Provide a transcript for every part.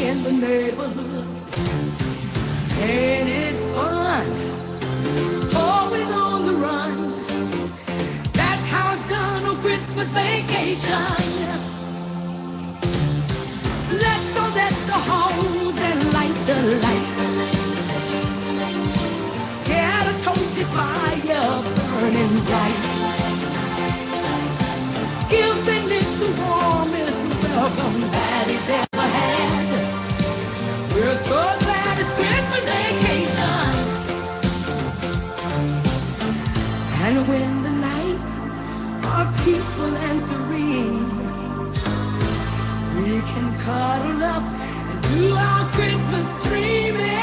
in the neighborhood. Ain't it fun? Always on the run. That's how it's done on Christmas vacation. Let's go let the hose and light the lights. Get a toasty fire burning bright. Give St. Nick the warmest welcome that he's ever had. We're so glad it's Christmas vacation. And when the nights are peaceful and serene, we can cuddle up and do our Christmas dreaming.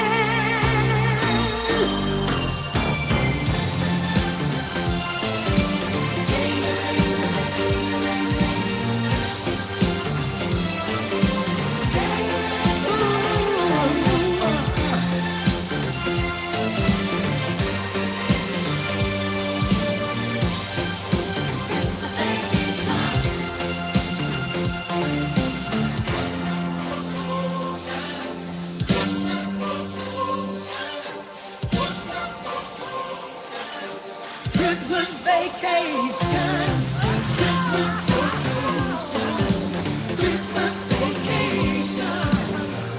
Christmas vacation, Christmas vacation, Christmas vacation.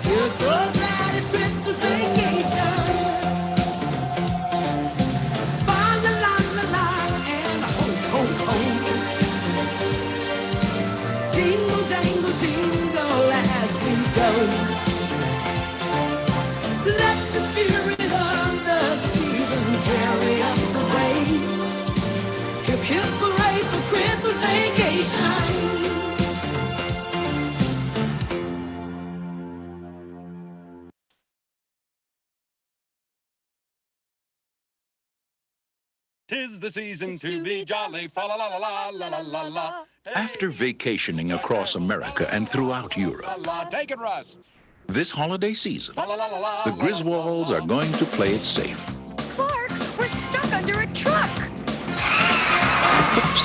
We're so glad it's Christmas vacation. Fa la la la la and ho ho ho. Jingle jangle jingle as we go. Let the spirit of the season carry us away. Hip hip hooray for Christmas vacation. Tis the season to be jolly, fa la la la la la la la. After vacationing across America and throughout Europe, Take it, Russ. this holiday season, the Griswolds are going to play it safe. Clark, we're stuck under a truck. Oops.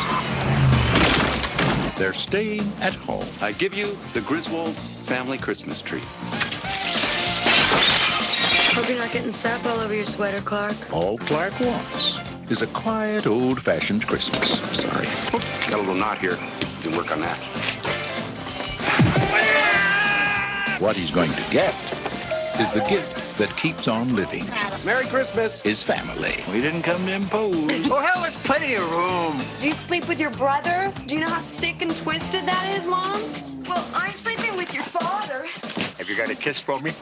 They're staying at home. I give you the Griswold family Christmas tree. Hope you're not getting sap all over your sweater, Clark. All Clark wants is a quiet, old-fashioned Christmas. Sorry. Got a little knot here. You can work on that. What he's going to get is the gift that keeps on living. Merry Christmas. His family. We didn't come to impose. Oh, hell, there's plenty of room. Do you sleep with your brother? Do you know how sick and twisted that is, Mom? Well, I'm sleeping with your father. Have you got a kiss for me?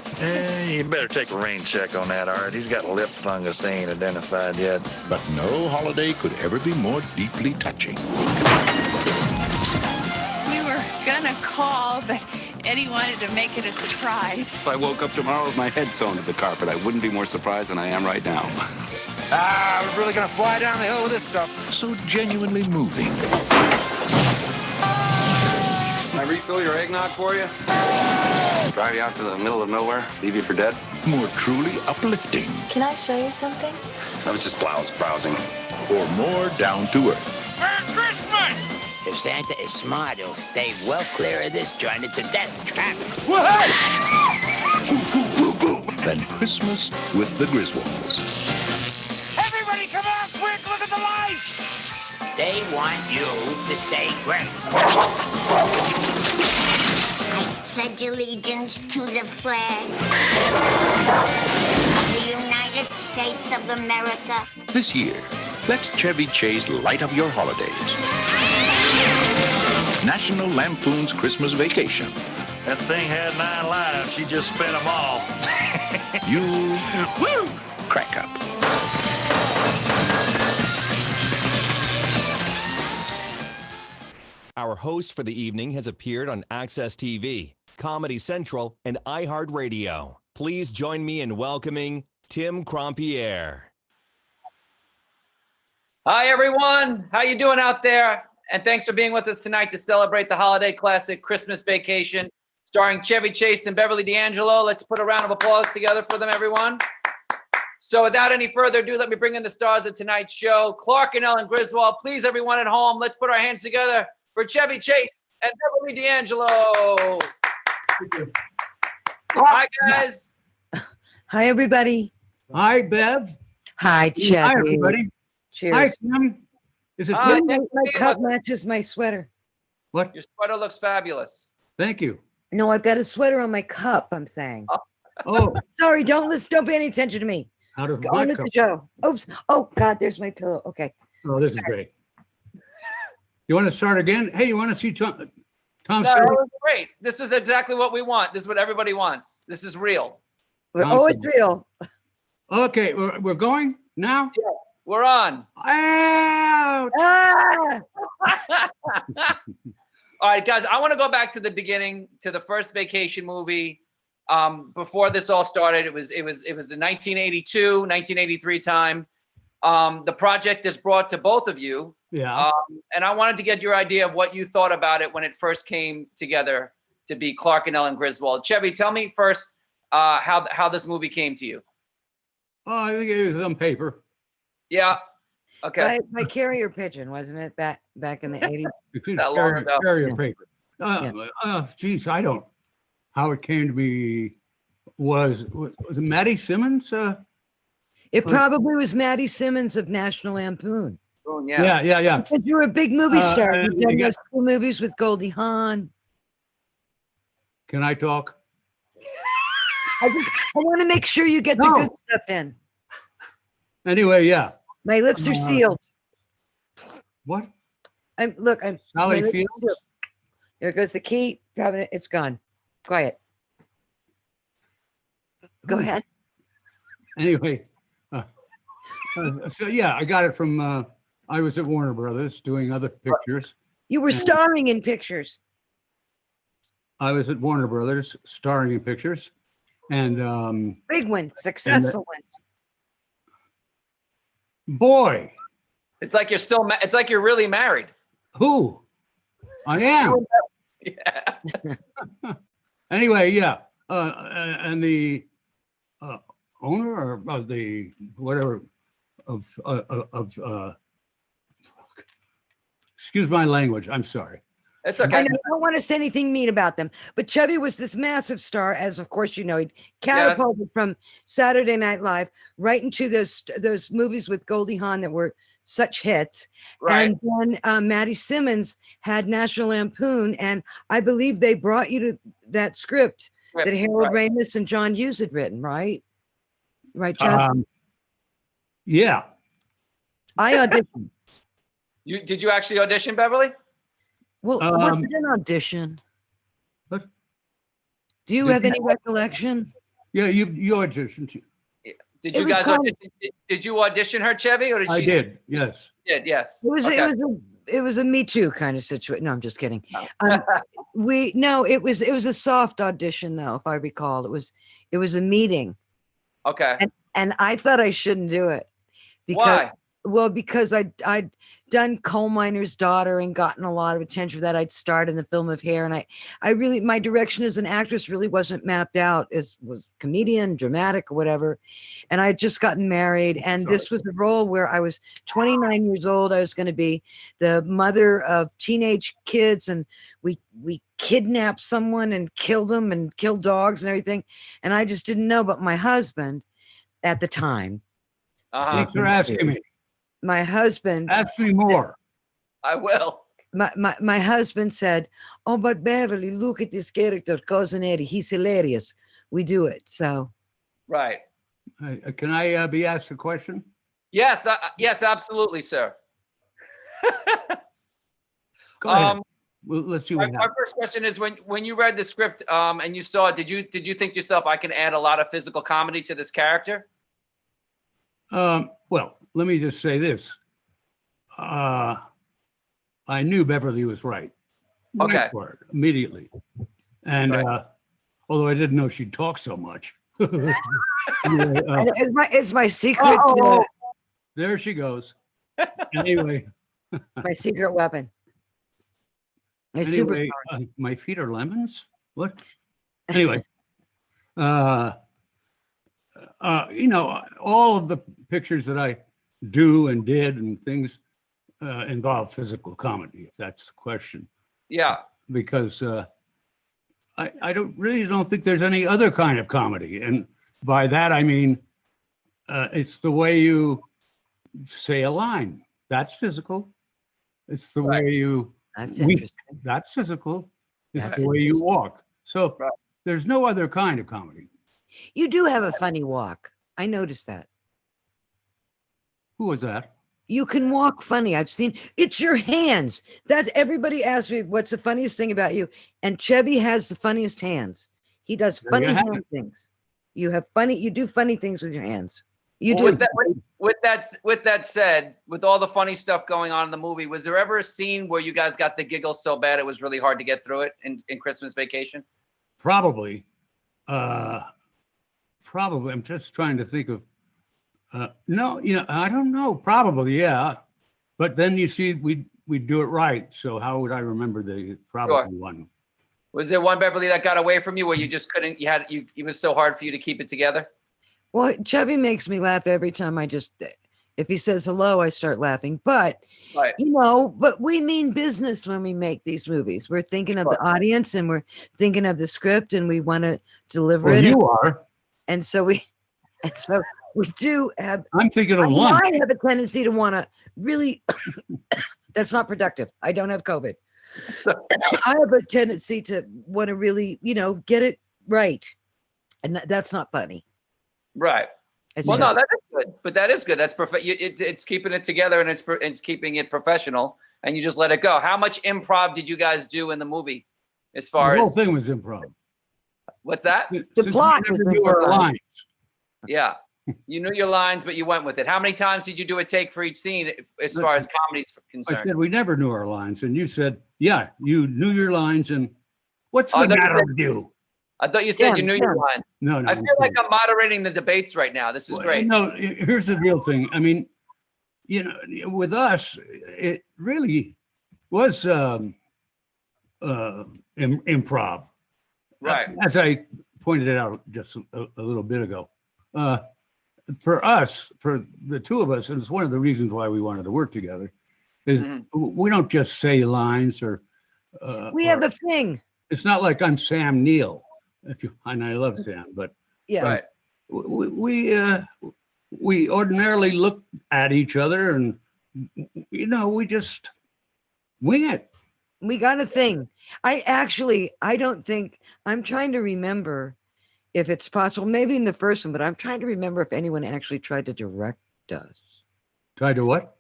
You better take a rain check on that, Art. He's got lip fungus they ain't identified yet. But no holiday could ever be more deeply touching. We were gonna call, but Eddie wanted to make it a surprise. If I woke up tomorrow with my head sewn to the carpet, I wouldn't be more surprised than I am right now. We're really gonna fly down the hill with this stuff. So genuinely moving. Can I refill your eggnog for you? Drive you out to the middle of nowhere, leave you for dead? More truly uplifting. Can I show you something? I was just browsing. Or more down to earth. Merry Christmas! If Santa is smart, he'll stay well clear of this joint. It's a death trap. Than Christmas with the Griswolds. Everybody come on, quick, look at the lights! They want you to say grace. I pledge allegiance to the flag of the United States of America. This year, let Chevy Chase light up your holidays. National Lampoon's Christmas Vacation. That thing had 9 lives. She just spent them all. You crack up. Our host for the evening has appeared on Access TV, Comedy Central, and iHeartRadio. Please join me in welcoming Tim Crompierre. Hi, everyone. How you doing out there? And thanks for being with us tonight to celebrate the holiday classic Christmas Vacation, starring Chevy Chase and Beverly D'Angelo. Let's put a round of applause together for them, everyone. So without any further ado, let me bring in the stars of tonight's show, Clark and Ellen Griswold. Please, everyone at home, let's put our hands together for Chevy Chase and Beverly D'Angelo. Hi, guys. Hi, everybody. Hi, Bev. Hi, Chevy. Hi, everybody. Cheers. Hi, Tim. Is it Hi. Tim? My cup matches my sweater. What? Your sweater looks fabulous. Thank you. No, I've got a sweater on my cup, I'm saying. Oh, Sorry, don't pay any attention to me. how does Go my on with cup? the show. Oops. Oh, God, there's my pillow. Okay. Oh, this is great. You want to start again? Hey, you want to see Tom? No, that Sawyer? was great. This is exactly what we want. This is what everybody wants. This is real. Oh, it's real. Okay, we're going now? Yeah, we're on. Out! Ah! All right, guys, I want to go back to the beginning, to the first vacation movie. Before this all started, it was the 1982, 1983 time. The project is brought to both of you. Yeah. And I wanted to get your idea of what you thought about it when it first came together to be Clark and Ellen Griswold. Chevy, tell me first how this movie came to you. Oh, I think it was on paper. Yeah. Okay. My carrier pigeon, wasn't it? Back in the 80s. That long ago. Carrier paper. Geez, I don't. How it came to be was it Maddie Simmons? It probably was Maddie Simmons of National Lampoon. Oh, yeah. Yeah. Because you were a big movie star. and You've done you those cool movies with Goldie Hawn. Can I talk? I want to make sure you get the good stuff in. Anyway, yeah. My lips are sealed. What? I'm Sally my lips are Fields? sealed. There goes the key. Cabinet. It's gone. Quiet. Go ahead. Anyway, so yeah, I got it from. I was at Warner Brothers doing other pictures. You were starring in pictures. I was at Warner Brothers starring in pictures, and Big ones, successful ones. Boy, It's like you're still. It's like you're really married. who? I am. Yeah. Anyway, yeah, and the owner or of the whatever of excuse my language. I'm sorry. It's okay. I don't want to say anything mean about them, but Chevy was this massive star, as of course you know. He catapulted from Saturday Night Live right into those movies with Goldie Hawn that were such hits. Right. And then Maddie Simmons had National Lampoon, and I believe they brought you to that script that Harold Ramis and John Hughes had written, right? Right, John? Yeah. I auditioned. Did you actually audition, Beverly? Well, was it an audition? What? Do you have any recollection? Yeah, you auditioned. Did you guys audition? Did you audition her, Chevy, or did she? I did. Yes. Did yes. It was a Me Too kind of situation. No, I'm just kidding. It was a soft audition though, if I recall. It was a meeting. Okay. And I thought I shouldn't do it. Why? Well, because I'd done Coal Miner's Daughter and gotten a lot of attention for that. I'd starred in the film of Hair, and I really, my direction as an actress really wasn't mapped out as was comedian, dramatic, or whatever. And I had just gotten married, and this was a role where I was 29 years old. I was going to be the mother of teenage kids, and we kidnapped someone and killed them and killed dogs and everything. And I just didn't know, but my husband at the time. Thanks for asking me. My husband ask me more. I will. My husband said, "Oh, but Beverly, look at this character, Cousin Eddie. He's hilarious. We do it." So, right. Can I be asked a question? Yes. Yes, absolutely, sir. Go ahead. Well, let's see what my first question is when you read the script and you saw it, did you think to yourself, I can add a lot of physical comedy to this character? Well, let me just say this. I knew Beverly was right. Okay. Immediately. And although I didn't know she'd talk so much. Anyway, it's my secret. There she goes. Anyway. It's my secret weapon. Anyway, my feet are lemons? What? Anyway. All of the pictures that I do and did and things involve physical comedy, if that's the question. Yeah. Because I don't think there's any other kind of comedy. And by that, I mean, it's the way you say a line. That's physical. It's the way you, That's interesting. that's physical. It's That's the way you interesting. walk. So there's no other kind of comedy. You do have a funny walk. I noticed that. Who was that? You can walk funny. I've seen it's your hands. That's everybody asks me what's the funniest thing about you. And Chevy has the funniest hands. He does There funny you have hand it. things. You do funny things with your hands. You Well, do. with that said, with all the funny stuff going on in the movie, was there ever a scene where you guys got the giggles so bad it was really hard to get through it in Christmas Vacation? Probably. Probably. I'm just trying to think of. No, I don't know. Probably, yeah. But then you see, we do it right. So how would I remember the probably one? Was there one, Beverly, that got away from you where you just couldn't? It was so hard for you to keep it together. Well, Chevy makes me laugh every time if he says hello, I start laughing. But, but we mean business when we make these movies. We're thinking of the audience and we're thinking of the script and we want to deliver it. You are. And so we do have. I'm thinking of lunch. I have a tendency to want to really, that's not productive. I don't have COVID. I have a tendency to want to really, get it right. And that's not funny. Right. No, that is good. But that is good. That's perfect. It's keeping it together and it's keeping it professional. And you just let it go. How much improv did you guys do in the movie? As far The whole as thing was improv. What's that? The plot was improv. Lines. Yeah. You knew your lines, but you went with it. How many times did you do a take for each scene as far as comedy's concerned? I said we never knew our lines. And you said, yeah, you knew your lines. And what's the matter with you? I thought you said you knew your line. No. I feel like I'm moderating the debates right now. This is great. No, here's the real thing. I mean, with us, it really was improv. Right. As I pointed out just a little bit ago. For us, for the two of us, and it's one of the reasons why we wanted to work together, is we don't just say lines or. We have a thing. It's not like I'm Sam Neill, and I love Sam, but yeah, we ordinarily look at each other and we just wing it. We got a thing. I don't think I'm trying to remember. If it's possible, maybe in the first one, but I'm trying to remember if anyone actually tried to direct us. Tried to what?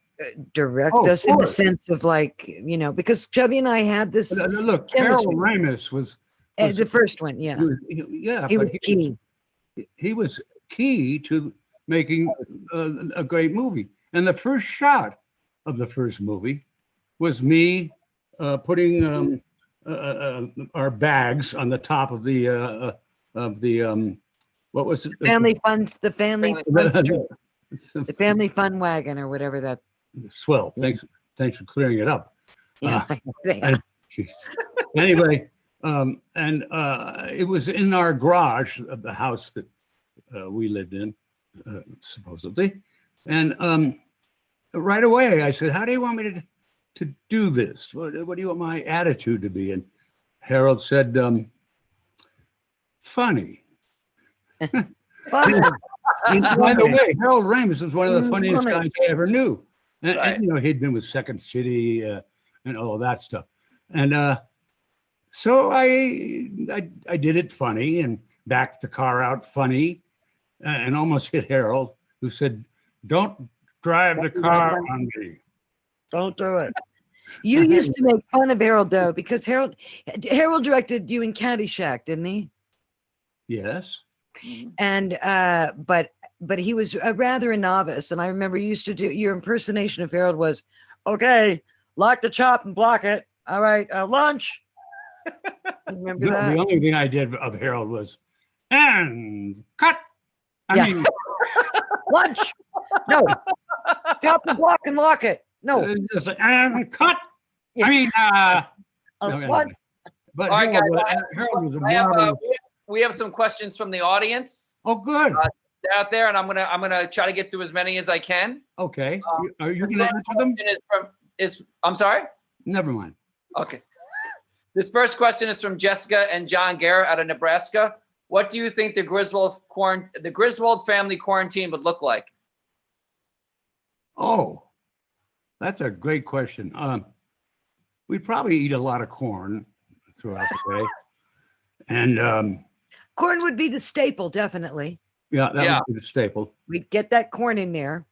Direct us in the sense of because Chevy and I had this. Look, Harold Ramis was the first one, yeah. He was key. He was key to making a great movie. And the first shot of the first movie was me putting our bags on the top of the what was it? The family fun wagon or whatever that. Swell. Thanks for clearing it up. Yeah. Anyway, and it was in our garage of the house that we lived in, supposedly. And right away I said, "How do you want me to do this? What do you want my attitude to be?" And Harold said, funny. Funny. And by the way, Harold Ramis was one of the funniest guys I ever knew. And he'd been with Second City and all of that stuff. And so I did it funny and backed the car out funny and almost hit Harold, who said, "Don't drive the car on me. Don't do it." You used to make fun of Harold though, because Harold directed you in Caddyshack, didn't he? Yes. And but he was rather a novice, and I remember you used to do your impersonation of Harold was, "Okay, lock the chop and block it. All right, lunch." Remember that? The only thing I did of Harold was, and cut. I mean, lunch. No, chop and block and lock it. No, and cut. Yeah. I mean, what? But all right, Harold was a marvelous. We have some questions from the audience. Oh, good. Out there, and I'm gonna try to get through as many as I can. Okay. Are you gonna answer them? I'm sorry. Never mind. Okay. This first question is from Jessica and John Garrett out of Nebraska. What do you think the Griswold family quarantine would look like? Oh, that's a great question. We'd probably eat a lot of corn throughout the day. And corn would be the staple, definitely. Yeah, that would be the staple. We'd get that corn in there.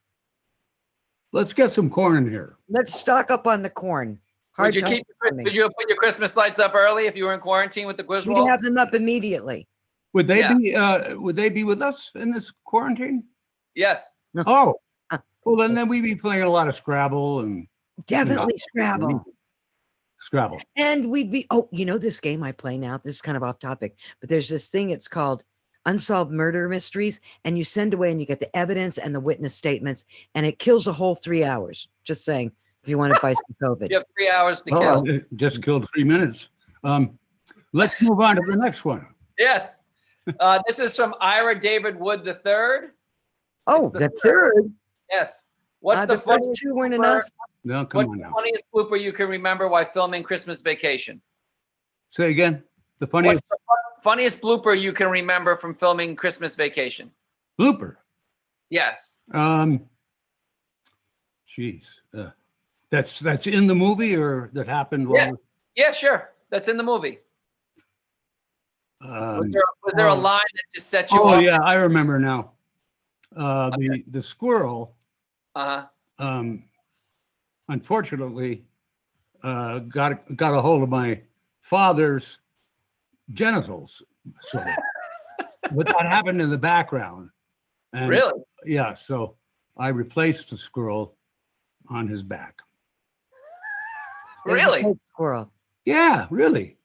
Let's get some corn in here. Let's stock up on the corn. Would you put your Christmas lights up early if you were in quarantine with the Griswolds? We'd have them up immediately. Would they be with us in this quarantine? Yes. Oh, well then we'd be playing a lot of Scrabble and definitely Scrabble. Scrabble. And we'd be this game I play now. This is kind of off topic, but there's this thing. It's called Unsolved Murder Mysteries, and you send away and you get the evidence and the witness statements, and it kills a whole 3 hours. Just saying, if you want to buy some COVID. You have 3 hours to kill. It just killed 3 minutes. Let's move on to the next one. Yes. This is from Ira David Wood III. Oh, the third? Yes. What's the funniest two weren't enough? No, come on the now. funniest blooper you can remember while filming Christmas Vacation? Say again. The funniest. What's the funniest blooper you can remember from filming Christmas Vacation? Blooper. Yes. Geez. That's in the movie or that happened while Yeah, sure. That's in the movie. Was there a line that just set you Oh up? yeah, I remember now. The squirrel unfortunately got a hold of my father's genitals, sort of. But that happened in the background. And really? Yeah, so I replaced the squirrel on his back. Really? Squirrel. Yeah, really.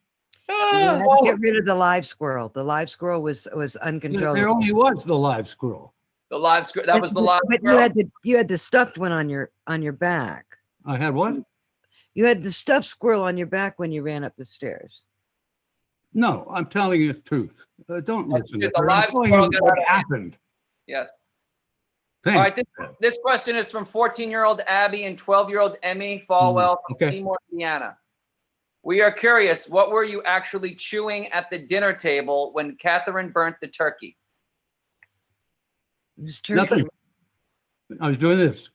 Get rid of the live squirrel. The live squirrel was uncontrollable. There only was the live squirrel. The live squirrel. That was the live but squirrel. you had the stuffed one on your back. I had what? You had the stuffed squirrel on your back when you ran up the stairs. No, I'm telling you the truth. Don't listen to The her. live I'm telling squirrel you got what out of hand. happened. Yes. Thanks. All right. This question is from 14-year-old Abby and 12-year-old Emmy Falwell from Seymour, Indiana. We are curious, what were you actually chewing at the dinner table when Catherine burnt the turkey? It was turkey. Nothing. I was doing this.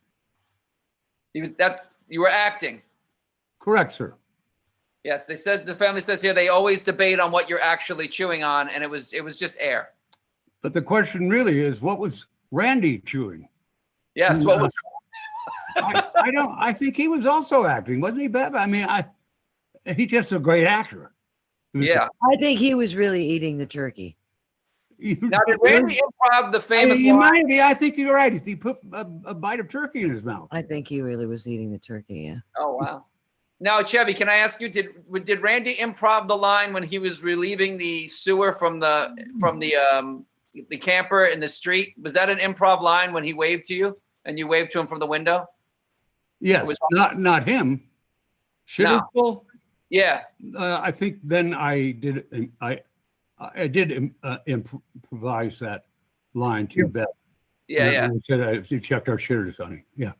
You were acting. Correct, sir. Yes, the family says here they always debate on what you're actually chewing on, and it was just air. But the question really is, what was Randy chewing? Yes, what was? I think he was also acting, wasn't he, Bev? I mean, he's just a great actor. Yeah. I think he was really eating the turkey. Now, did Randy improv the famous He line? might be. I think you're right. He put a bite of turkey in his mouth. I think he really was eating the turkey, yeah. Oh, wow. Now, Chevy, can I ask you, did Randy improv the line when he was relieving the sewer from the camper in the street? Was that an improv line when he waved to you and you waved to him from the window? Yes, not him. Shitterful? Yeah. I think then I did improvise that line to Beth. Yeah. We said you checked our shitters, honey. Yeah.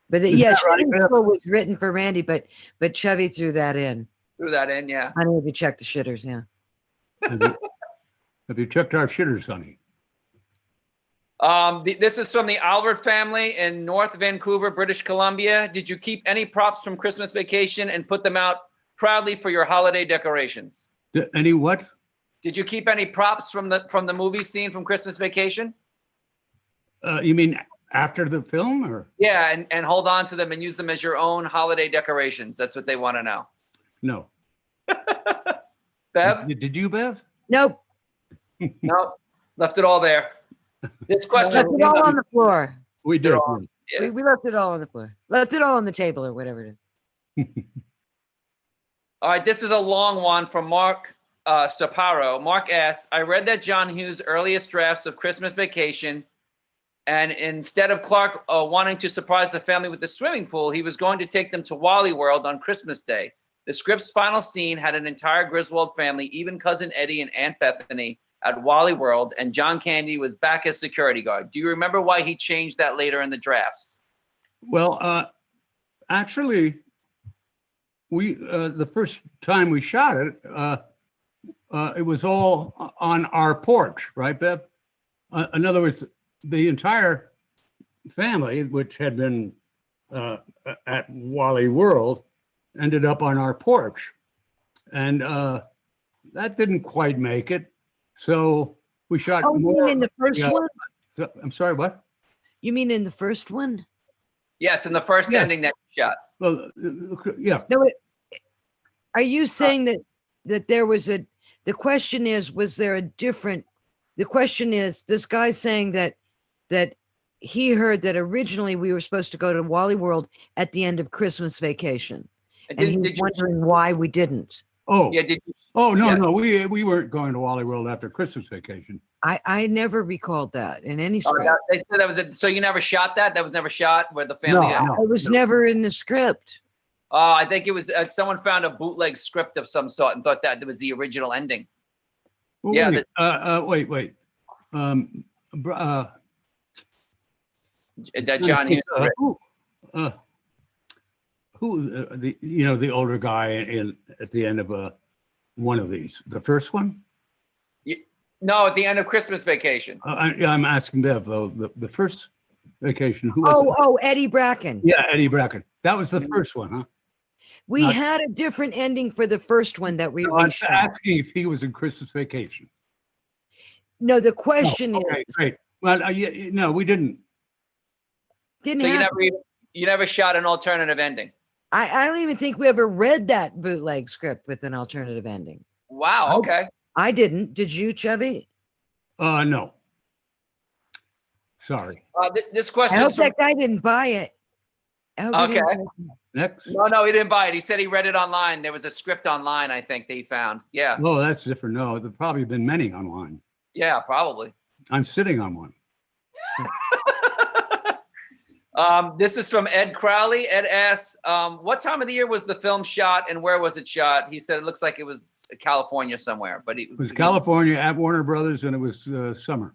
But Shitter was written for Randy, but Chevy threw that in. Yeah. I need to check the shitters, yeah. Have you checked our shitters, honey? This is from the Albert family in North Vancouver, British Columbia. Did you keep any props from Christmas Vacation and put them out proudly for your holiday decorations? Any what? Did you keep any props from the movie scene from Christmas Vacation? You mean after the film, or? Yeah, and hold on to them and use them as your own holiday decorations. That's what they want to know. No. Bev? Did you, Bev? Nope. No, left it all there. This question. Left it all on the floor. We did. We left it all on the floor. Left it all on the table or whatever it is. All right, this is a long one from Mark Saparo. Mark asks, I read that John Hughes' earliest drafts of Christmas Vacation, and instead of Clark wanting to surprise the family with the swimming pool, he was going to take them to Wally World on Christmas Day. The script's final scene had an entire Griswold family, even cousin Eddie and Aunt Bethany, at Wally World, and John Candy was back as security guard. Do you remember why he changed that later in the drafts? Well, actually, the first time we shot it, it was all on our porch, right, Bev? In other words, the entire family, which had been at Wally World, ended up on our porch. And that didn't quite make it. So we shot more. You mean in the first one? I'm sorry, what? You mean in the first one? Yes, in the first ending that you shot. Well, yeah. No, are you saying that there was the question is, was there a different, the question is, this guy saying that he heard that originally we were supposed to go to Wally World at the end of Christmas vacation. And he's wondering why we didn't. Oh, yeah. No, we weren't going to Wally World after Christmas vacation. I never recalled that in any script. They said that was so you never shot that? That was never shot where the family. No, it was never in the script. I think it was someone found a bootleg script of some sort and thought that was the original ending. Well, yeah. Wait. That John Hughes. Who the older guy at the end of one of these, the first one? No, at the end of Christmas Vacation. I'm asking Bev though. The first vacation. Who was it? Oh, Eddie Bracken. Yeah, Eddie Bracken. That was the first one, huh? We had a different ending for the first one that we I'm reshot. asking if he was in Christmas Vacation. No, the question okay, is. Great. Well, no, we didn't. So you never shot an alternative ending. I don't even think we ever read that bootleg script with an alternative ending. Wow. Okay. I didn't. Did you, Chevy? No. Sorry. This question. I hope that guy didn't buy it. Okay. Next. No, he didn't buy it. He said he read it online. There was a script online, I think, that he found. Yeah. Oh, that's different. No, there've probably been many online. Yeah, probably. I'm sitting on one. This is from Ed Crowley. Ed asks, what time of the year was the film shot and where was it shot? He said it looks like it was California somewhere, but it was California at Warner Brothers, and it was summer.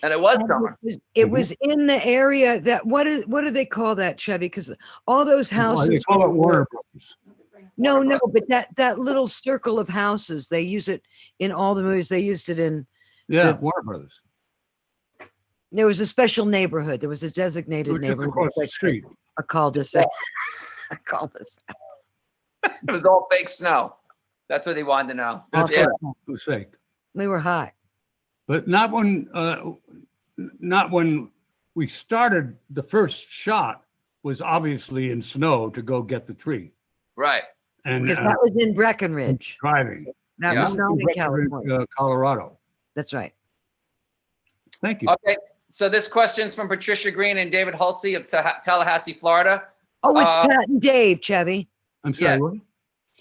And it was summer. It was in the area that what do they call that, Chevy? Because all those houses. They call it Warner Brothers. No, but that little circle of houses, they use it in all the movies. They used it in. Yeah, Warner Brothers. There was a special neighborhood. There was a designated neighborhood across the street. A cul-de-sac. A cul-de-sac. It was all fake snow. That's what they wanted to know. That's yeah. what it was fake. We were hot. But not when we started. The first shot was obviously in snow to go get the tree. Right. And because that was in Breckenridge. Driving. That was not in California. Colorado. That's right. Thank you. Okay. So this question's from Patricia Green and David Hulsey of Tallahassee, Florida. Oh, it's Pat and Dave, Chevy. I'm sorry, yeah. what?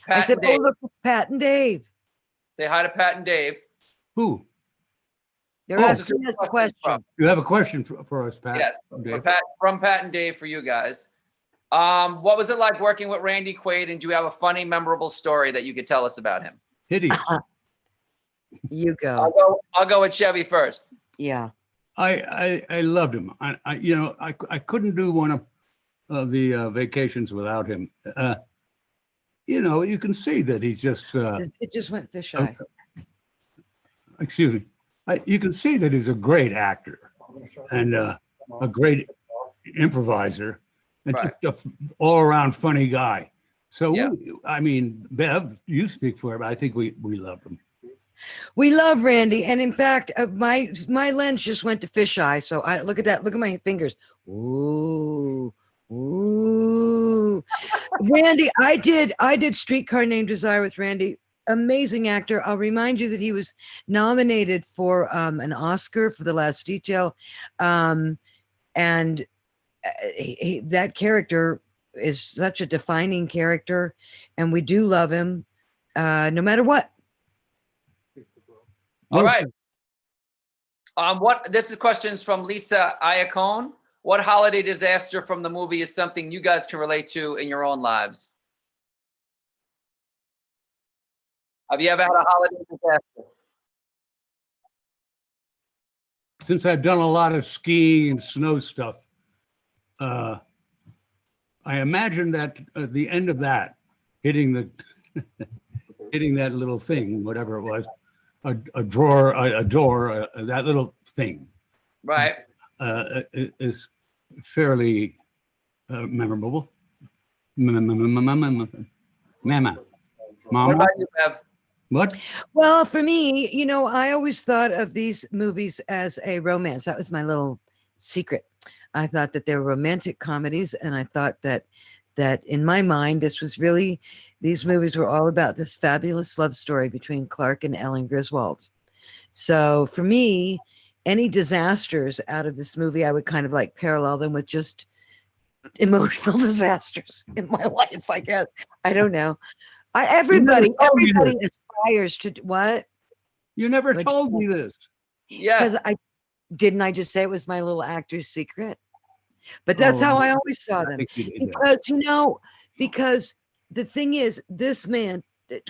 I said, oh, look, it's Pat and Dave. Say hi to Pat and Dave. Who? They're asking us a question. You have a question for us, Pat? Yes, from Pat and Dave for you guys. What was it like working with Randy Quaid, and do you have a funny, memorable story that you could tell us about him? Hideous. You go. I'll go with Chevy first. Yeah. I loved him. I couldn't do one of the vacations without him. You can see that he's just. It just went fisheye. Excuse me. You can see that he's a great actor and a great improviser and just an all-around funny guy. So, Bev, you speak for him. I think we loved him. We love Randy, and in fact, my lens just went to fisheye. So I look at that. Look at my fingers. Ooh, Randy. I did Streetcar Named Desire with Randy. Amazing actor. I'll remind you that he was nominated for an Oscar for The Last Detail, and that character is such a defining character, and we do love him, no matter what. All right. This is questions from Lisa Iacone. What holiday disaster from the movie is something you guys can relate to in your own lives? Have you ever had a holiday disaster? Since I've done a lot of skiing and snow stuff, I imagine that at the end of that, hitting the hitting that little thing, whatever it was, a drawer, a door, that little thing. Right. Is fairly memorable. Mama. What about you, Bev? What? Well, for me, I always thought of these movies as a romance. That was my little secret. I thought that they were romantic comedies, and I thought that in my mind, these movies were all about this fabulous love story between Clark and Ellen Griswold. So for me, any disasters out of this movie, I would kind of like parallel them with just emotional disasters in my life, I guess. I don't know. Everybody aspires to what? You never told me this. Yes. Because I just say it was my little actor's secret. But that's how I always saw them. Because the thing is, this man,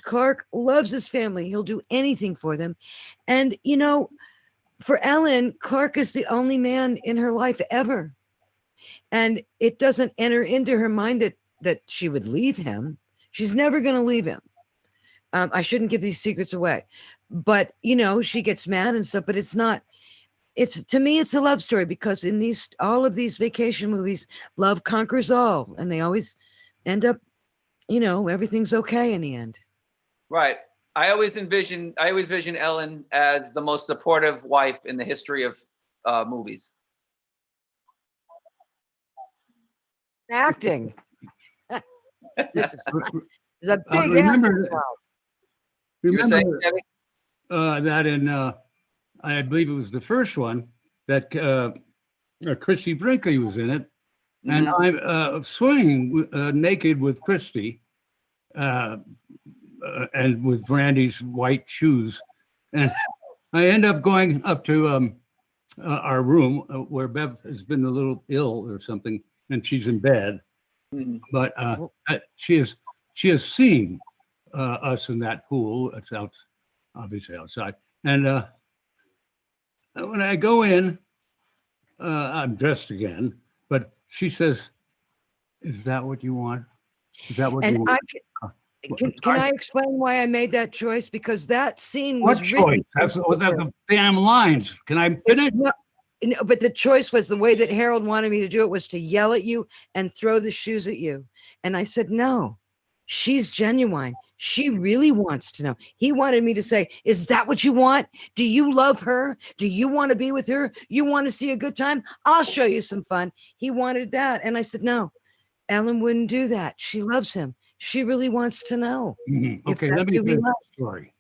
Clark, loves his family. He'll do anything for them. And, for Ellen, Clark is the only man in her life ever. And it doesn't enter into her mind that she would leave him. She's never going to leave him. I shouldn't give these secrets away. But, she gets mad and stuff, but it's not. To me, it's a love story because in all of these vacation movies, love conquers all, and they always end up, everything's okay in the end. Right. I always vision Ellen as the most supportive wife in the history of movies. Acting. This is a big remember Chevy? That in I believe it was the first one that Christy Brinkley was in it, and I'm swimming naked with Christy, and with Randy's white shoes, and I end up going up to our room where Bev has been a little ill or something, and she's in bed, but she has seen us in that pool. It's obviously outside, and when I go in, I'm dressed again, but she says, "Is that what you want? Is that what you want?" Can I explain why I made that choice? Because that scene What was choice? That's the damn lines. Can I finish? No, but the choice was the way that Harold wanted me to do it was to yell at you and throw the shoes at you. And I said, no, she's genuine. She really wants to know. He wanted me to say, is that what you want? Do you love her? Do you want to be with her? You want to see a good time? I'll show you some fun. He wanted that. And I said, no, Ellen wouldn't do that. She loves him. She really wants to know. Mm-hmm. Okay, let me finish the story.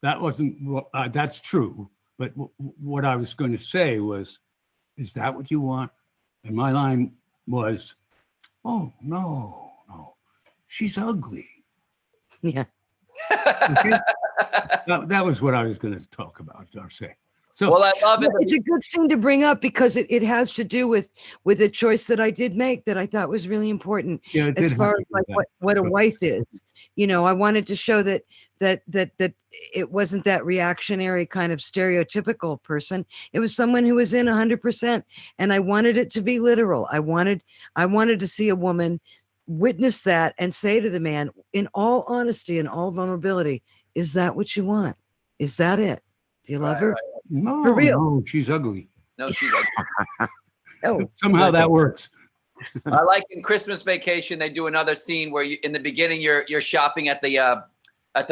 That wasn't, that's true. But what I was going to say was, is that what you want? And my line was, oh, no, she's ugly. Yeah. Okay? that was what I was going to talk about or say. So, well, I love it. It's a good scene to bring up because it has to do with a choice that I did make that I thought was really important as far as like what a wife is. I wanted to show that it wasn't that reactionary kind of stereotypical person. It was someone who was in 100%, and I wanted it to be literal. I wanted to see a woman witness that and say to the man, in all honesty and all vulnerability, is that what you want? Is that it? Do you love her? Right. No, for real. No, she's ugly. No, she's ugly. Oh, somehow that works. I like in Christmas Vacation, they do another scene where in the beginning you're shopping at the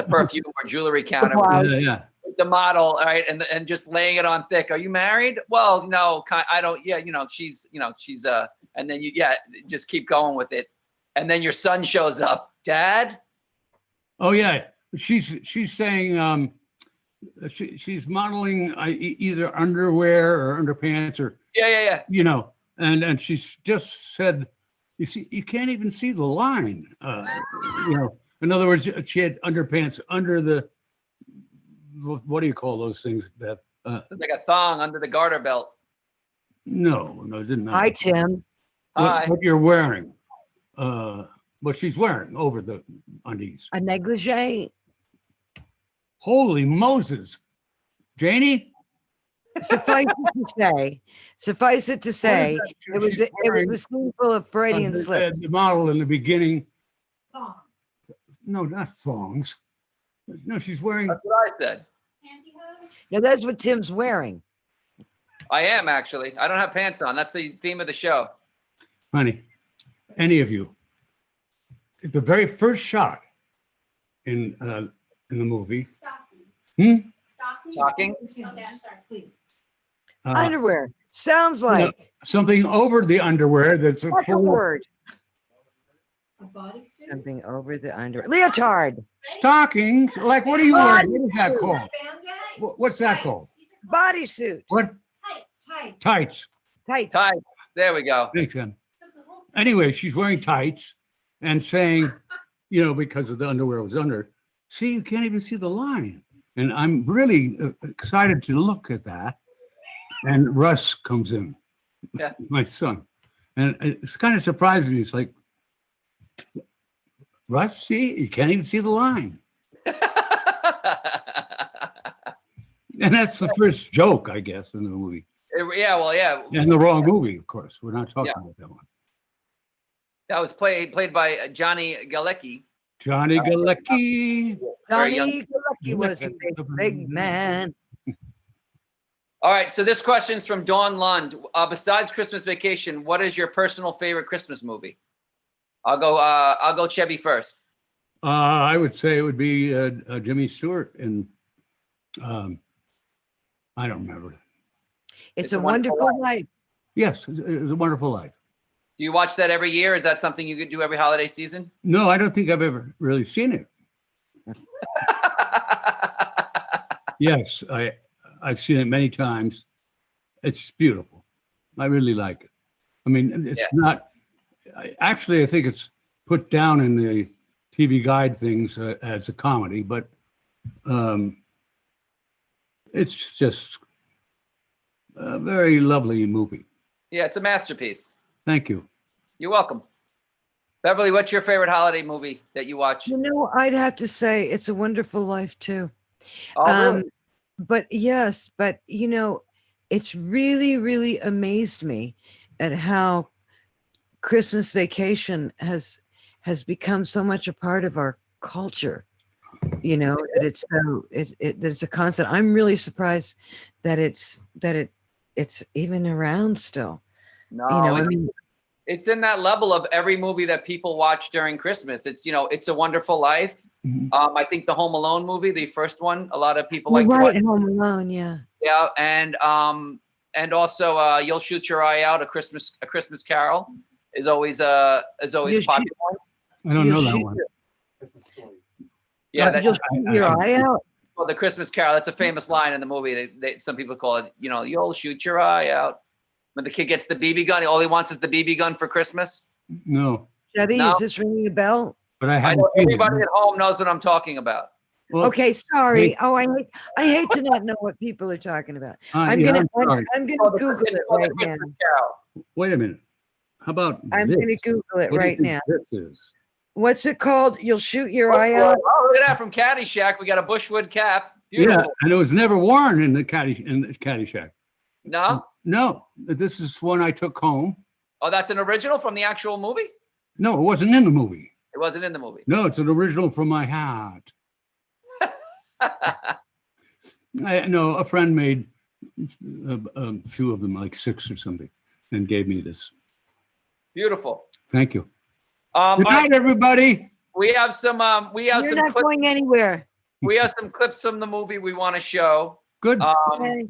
perfume or jewelry counter. Yeah. The model, all right, and just laying it on thick. Are you married? Well, no, I don't. Yeah, she's and then just keep going with it, and then your son shows up. Dad. Oh yeah, she's saying she's modeling either underwear or underpants or yeah. And she's just said, you see, you can't even see the line. In other words, she had underpants under the, what do you call those things, Beth? It's like a thong under the garter belt. No, it didn't matter. Hi, Tim. Hi. What you're wearing, what she's wearing over the undies. A negligee. Holy Moses, Janie. Suffice it to say, it was a scene full of Freudian slips. The model in the beginning No, not thongs. No, she's wearing. That's what I said. Now that's what Tim's wearing. I am actually. I don't have pants on. That's the theme of the show. Honey, any of you. The very first shot in the movie. Stockings? Okay, I'm sorry, please. Underwear. Sounds like something over the underwear that's a what's the full word? A bodysuit? Something over the underwear. Leotard. stockings. Like, what are you wearing? What is that called? What's that called? Bodysuit. What? Tights. Tights. Tights. There we go. Makes sense. Anyway, she's wearing tights and saying, because of the underwear was under, see, you can't even see the line. And I'm really excited to look at that. And Russ comes in, my son. And it's kind of surprising me. It's like, Russ, see, you can't even see the line. And that's the first joke, I guess, in the movie. Yeah. And the wrong movie, of course. We're not talking about that one. That was played by Johnny Galecki. Johnny Galecki. Johnny Galecki was a big man. All right, so this question's from Dawn Lund. Besides Christmas Vacation, what is your personal favorite Christmas movie? I'll go Chevy first. I would say it would be Jimmy Stewart and I don't remember. It's a Wonderful Life. Yes, it's a Wonderful Life. Do you watch that every year? Is that something you could do every holiday season? No, I don't think I've ever really seen it. Yes, I've seen it many times. It's beautiful. I really like it. I mean, it's not. Actually, I think it's put down in the TV Guide things as a comedy, but it's just a very lovely movie. Yeah, it's a masterpiece. Thank you. You're welcome. Beverly, what's your favorite holiday movie that you watch? I'd have to say It's a Wonderful Life too. Oh, really? But yes, it's really, really amazed me at how Christmas Vacation has become so much a part of our culture. That it's a constant. I'm really surprised that it's even around still. No, it's in that level of every movie that people watch during Christmas. It's It's a Wonderful Life. I think the Home Alone movie, the first one, a lot of people like to watch. Home Alone, yeah. Yeah, and also You'll Shoot Your Eye Out, a Christmas Carol is always popular. I don't know that one. Yeah, You'll Shoot Your Eye Out. Well, the Christmas Carol, that's a famous line in the movie. Some people call it, You'll shoot your eye out. When the kid gets the BB gun, all he wants is the BB gun for Christmas. No. Chevy, is this ringing a bell? But I know everybody at home knows what I'm talking about. Well, okay, sorry. hey. I hate to not know what people are talking about. I'm yeah, gonna I'm Google it right now. Wait a minute. How about I'm this? gonna Google it What do you right think now. This is? What's it called? You'll Shoot Your Eye Out. Oh, look at that from Caddyshack. We got a Bushwood cap. Beautiful. Yeah, and it was never worn in the Caddyshack. No? No, this is one I took home. Oh, that's an original from the actual movie? No, it wasn't in the movie. It wasn't in the movie. No, it's an original from my hat. A friend made a few of them, like 6 or something, and gave me this. Beautiful. Thank you. Good night, everybody. We have some. You're not going anywhere. We have some clips from the movie we want to show. Good. Okay.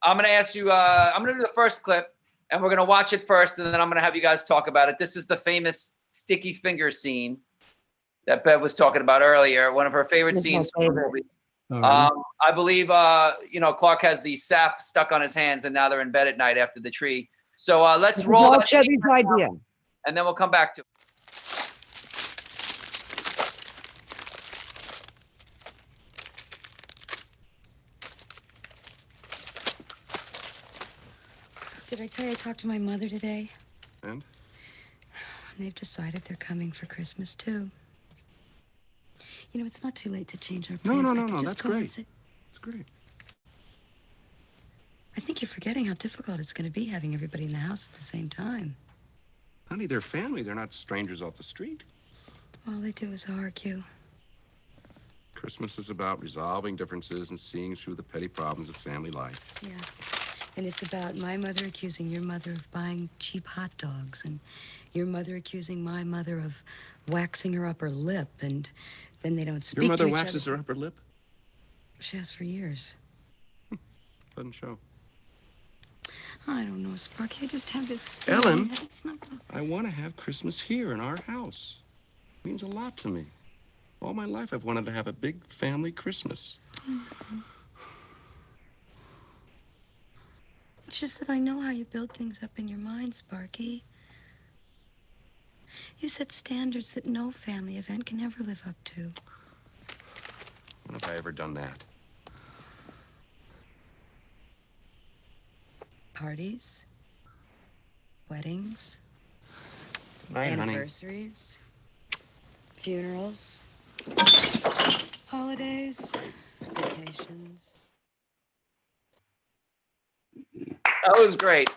I'm going to ask you. I'm going to do the first clip, and we're going to watch it first, and then I'm going to have you guys talk about it. This is the famous sticky finger scene that Bev was talking about earlier. One of her favorite scenes from the movie. Right. I believe, Clark has the sap stuck on his hands, and now they're in bed at night after the tree. So let's roll that Chevy's idea, and then we'll come back to it. Did I tell you I talked to my mother today? And? They've decided they're coming for Christmas, too. It's not too late to change our plans. No. That's great. That's great. I think you're forgetting how difficult it's going to be having everybody in the house at the same time. Honey, they're family. They're not strangers off the street. All they do is argue. Christmas is about resolving differences and seeing through the petty problems of family life. Yeah. And it's about my mother accusing your mother of buying cheap hot dogs, and your mother accusing my mother of waxing her upper lip, and then they don't speak Your mother to each waxes other. her upper lip? She has for years. Doesn't show. I don't know, Sparky. I just have this feeling Ellen, that it's not gonna... I want to have Christmas here in our house. It means a lot to me. All my life I've wanted to have a big family Christmas. It's just that I know how you build things up in your mind, Sparky. You set standards that no family event can ever live up to. When have I ever done that? Parties, weddings, Night, honey. anniversaries, funerals, holidays, vacations. That was great.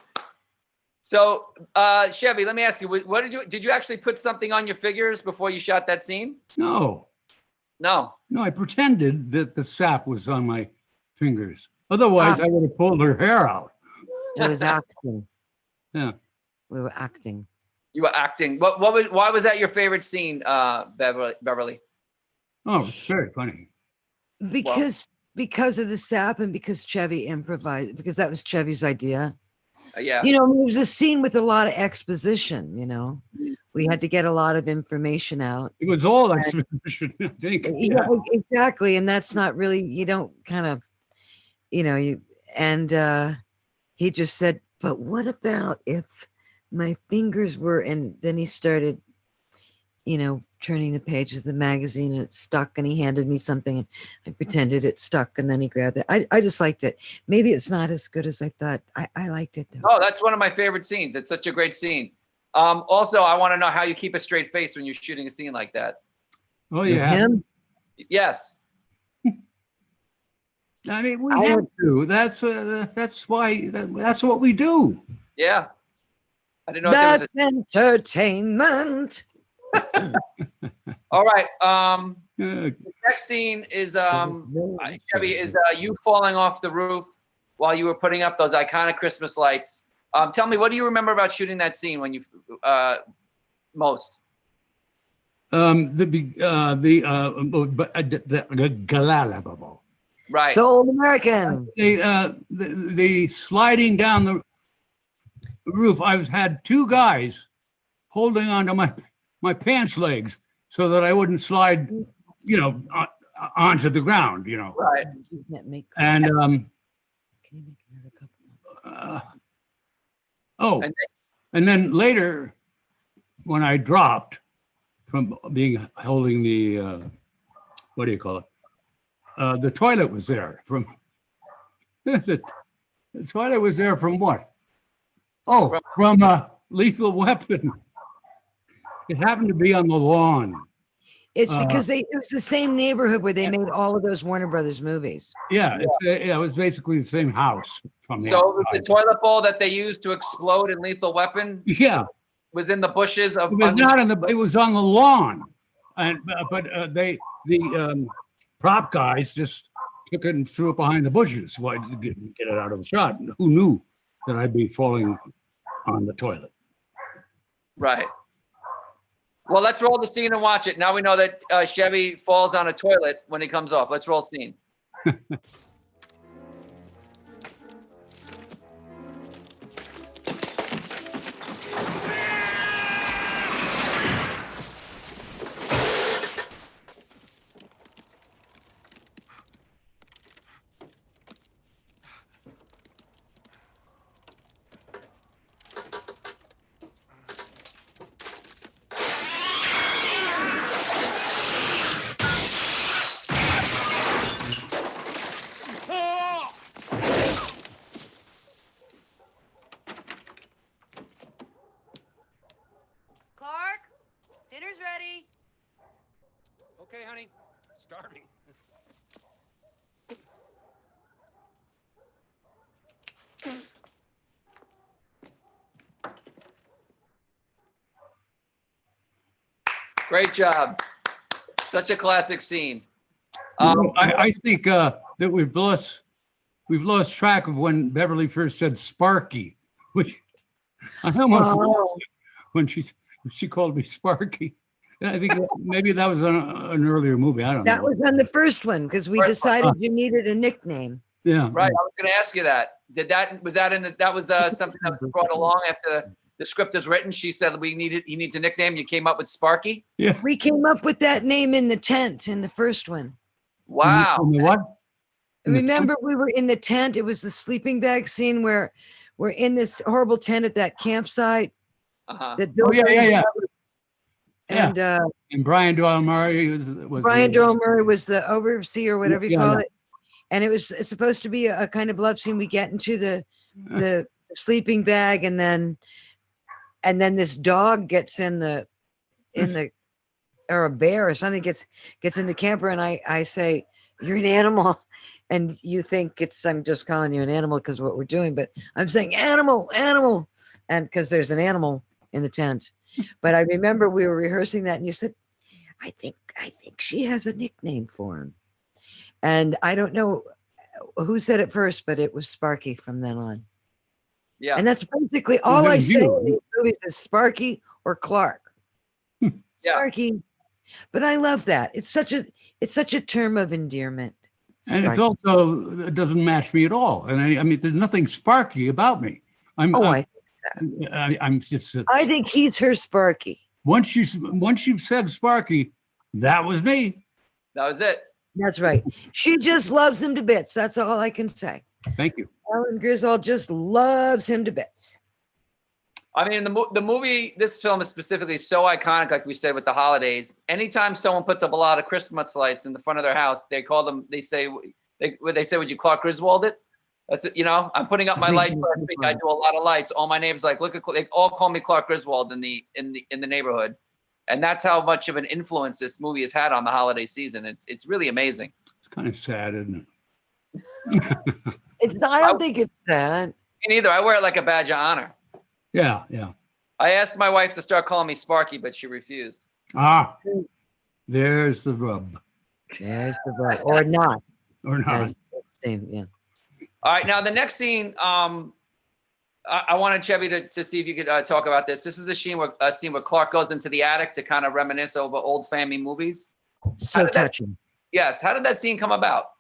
So, Chevy, let me ask you, what did you actually put something on your figures before you shot that scene? No. No. No, I pretended that the sap was on my fingers. Otherwise, I would have pulled her hair out. It was acting. Yeah. We were acting. You were acting. Why was that your favorite scene, Beverly? Oh, it's very funny. Because of the sap and because Chevy improvised, because that was Chevy's idea. Yeah. You know, it was a scene with a lot of exposition, you know. We had to get a lot of information out. It was all exposition, I think. Yeah, exactly. And that's not really, you don't kind of, you know, he just said, but what about if my fingers were, and then he started, you know, turning the pages of the magazine and it stuck and he handed me something and I pretended it stuck and then he grabbed it. I just liked it. Maybe it's not as good as I thought. I liked it though. Oh, that's one of my favorite scenes. It's such a great scene. Also, I want to know how you keep a straight face when you're shooting a scene like that. Oh, yeah. Him? Yes. I mean, we have to. That's why. That's what we do. Yeah. I didn't know if there was That's entertainment. All right. The next scene is Chevy, is you falling off the roof while you were putting up those iconic Christmas lights. Tell me, what do you remember about shooting that scene when you most? Right. Soul American. The sliding down the roof. I had two guys holding onto my pants legs so that I wouldn't slide, you know, onto the ground, you know. Right. And and then later, when I dropped from holding the what do you call it? The toilet was there from the toilet was there from what? Oh, from Lethal Weapon. It happened to be on the lawn. It's because it was the same neighborhood where they made all of those Warner Brothers movies. Yeah, it was basically the same house from the So outside. the toilet bowl that they used to explode in Lethal Weapon was in the bushes of. It was not in the. It was on the lawn, and but the prop guys just took it and threw it behind the bushes. Why did get it out of the shot? Who knew that I'd be falling on the toilet? Right. Well, let's roll the scene and watch it. Now we know that Chevy falls on a toilet when he comes off. Let's roll scene. Clark, dinner's ready. Okay, honey. Starving. Great job. Such a classic scene. I think that we've lost track of when Beverly first said Sparky, which I almost lost it when she called me Sparky. I think maybe that was on an earlier movie. I don't know. That was on the first one because we decided you needed a nickname. Yeah. Right. I was going to ask you that. Was something that was brought along after the script is written? She said he needs a nickname. You came up with Sparky? Yeah. We came up with that name in the tent in the first one. Wow. What? Remember, we were in the tent. It was the sleeping bag scene where we're in this horrible tent at that campsite. That Bill And Brian Doyle Murray was Brian Doyle Murray was the overseer, whatever you call it. And it's supposed to be a kind of love scene. We get into the sleeping bag, and then this dog gets in the or a bear or something gets in the camper, and I say, "You're an animal," and you think I'm just calling you an animal because of what we're doing, but I'm saying animal, and because there's an animal in the tent. But I remember we were rehearsing that, and you said, I think she has a nickname for him. And I don't know who said it first, but it was Sparky from then on. Yeah. And that's basically all I say in these movies is Sparky or Clark. Sparky. But I love that. It's such a term of endearment. And it doesn't match me at all. And I mean, there's nothing Sparky about me. I'm just. I think he's her Sparky. Once you've said Sparky, that was me. That was it. That's right. She just loves him to bits. That's all I can say. Thank you. Ellen Griswold just loves him to bits. I mean, the movie, this film is specifically so iconic, like we said, with the holidays. Anytime someone puts up a lot of Christmas lights in the front of their house, they say, would you Clark Griswold it? That's it. I'm putting up my lights last week. I do a lot of lights. All my neighbors they all call me Clark Griswold in the neighborhood. And that's how much of an influence this movie has had on the holiday season. It's really amazing. It's kind of sad, isn't it? I don't think it's sad. Me neither. I wear it like a badge of honor. Yeah. I asked my wife to start calling me Sparky, but she refused. There's the rub. Or not. Yeah. All right. Now, the next scene, I wanted Chevy to see if you could talk about this. This is the scene where Clark goes into the attic to kind of reminisce over old family movies. So touching. Yes. How did that scene come about?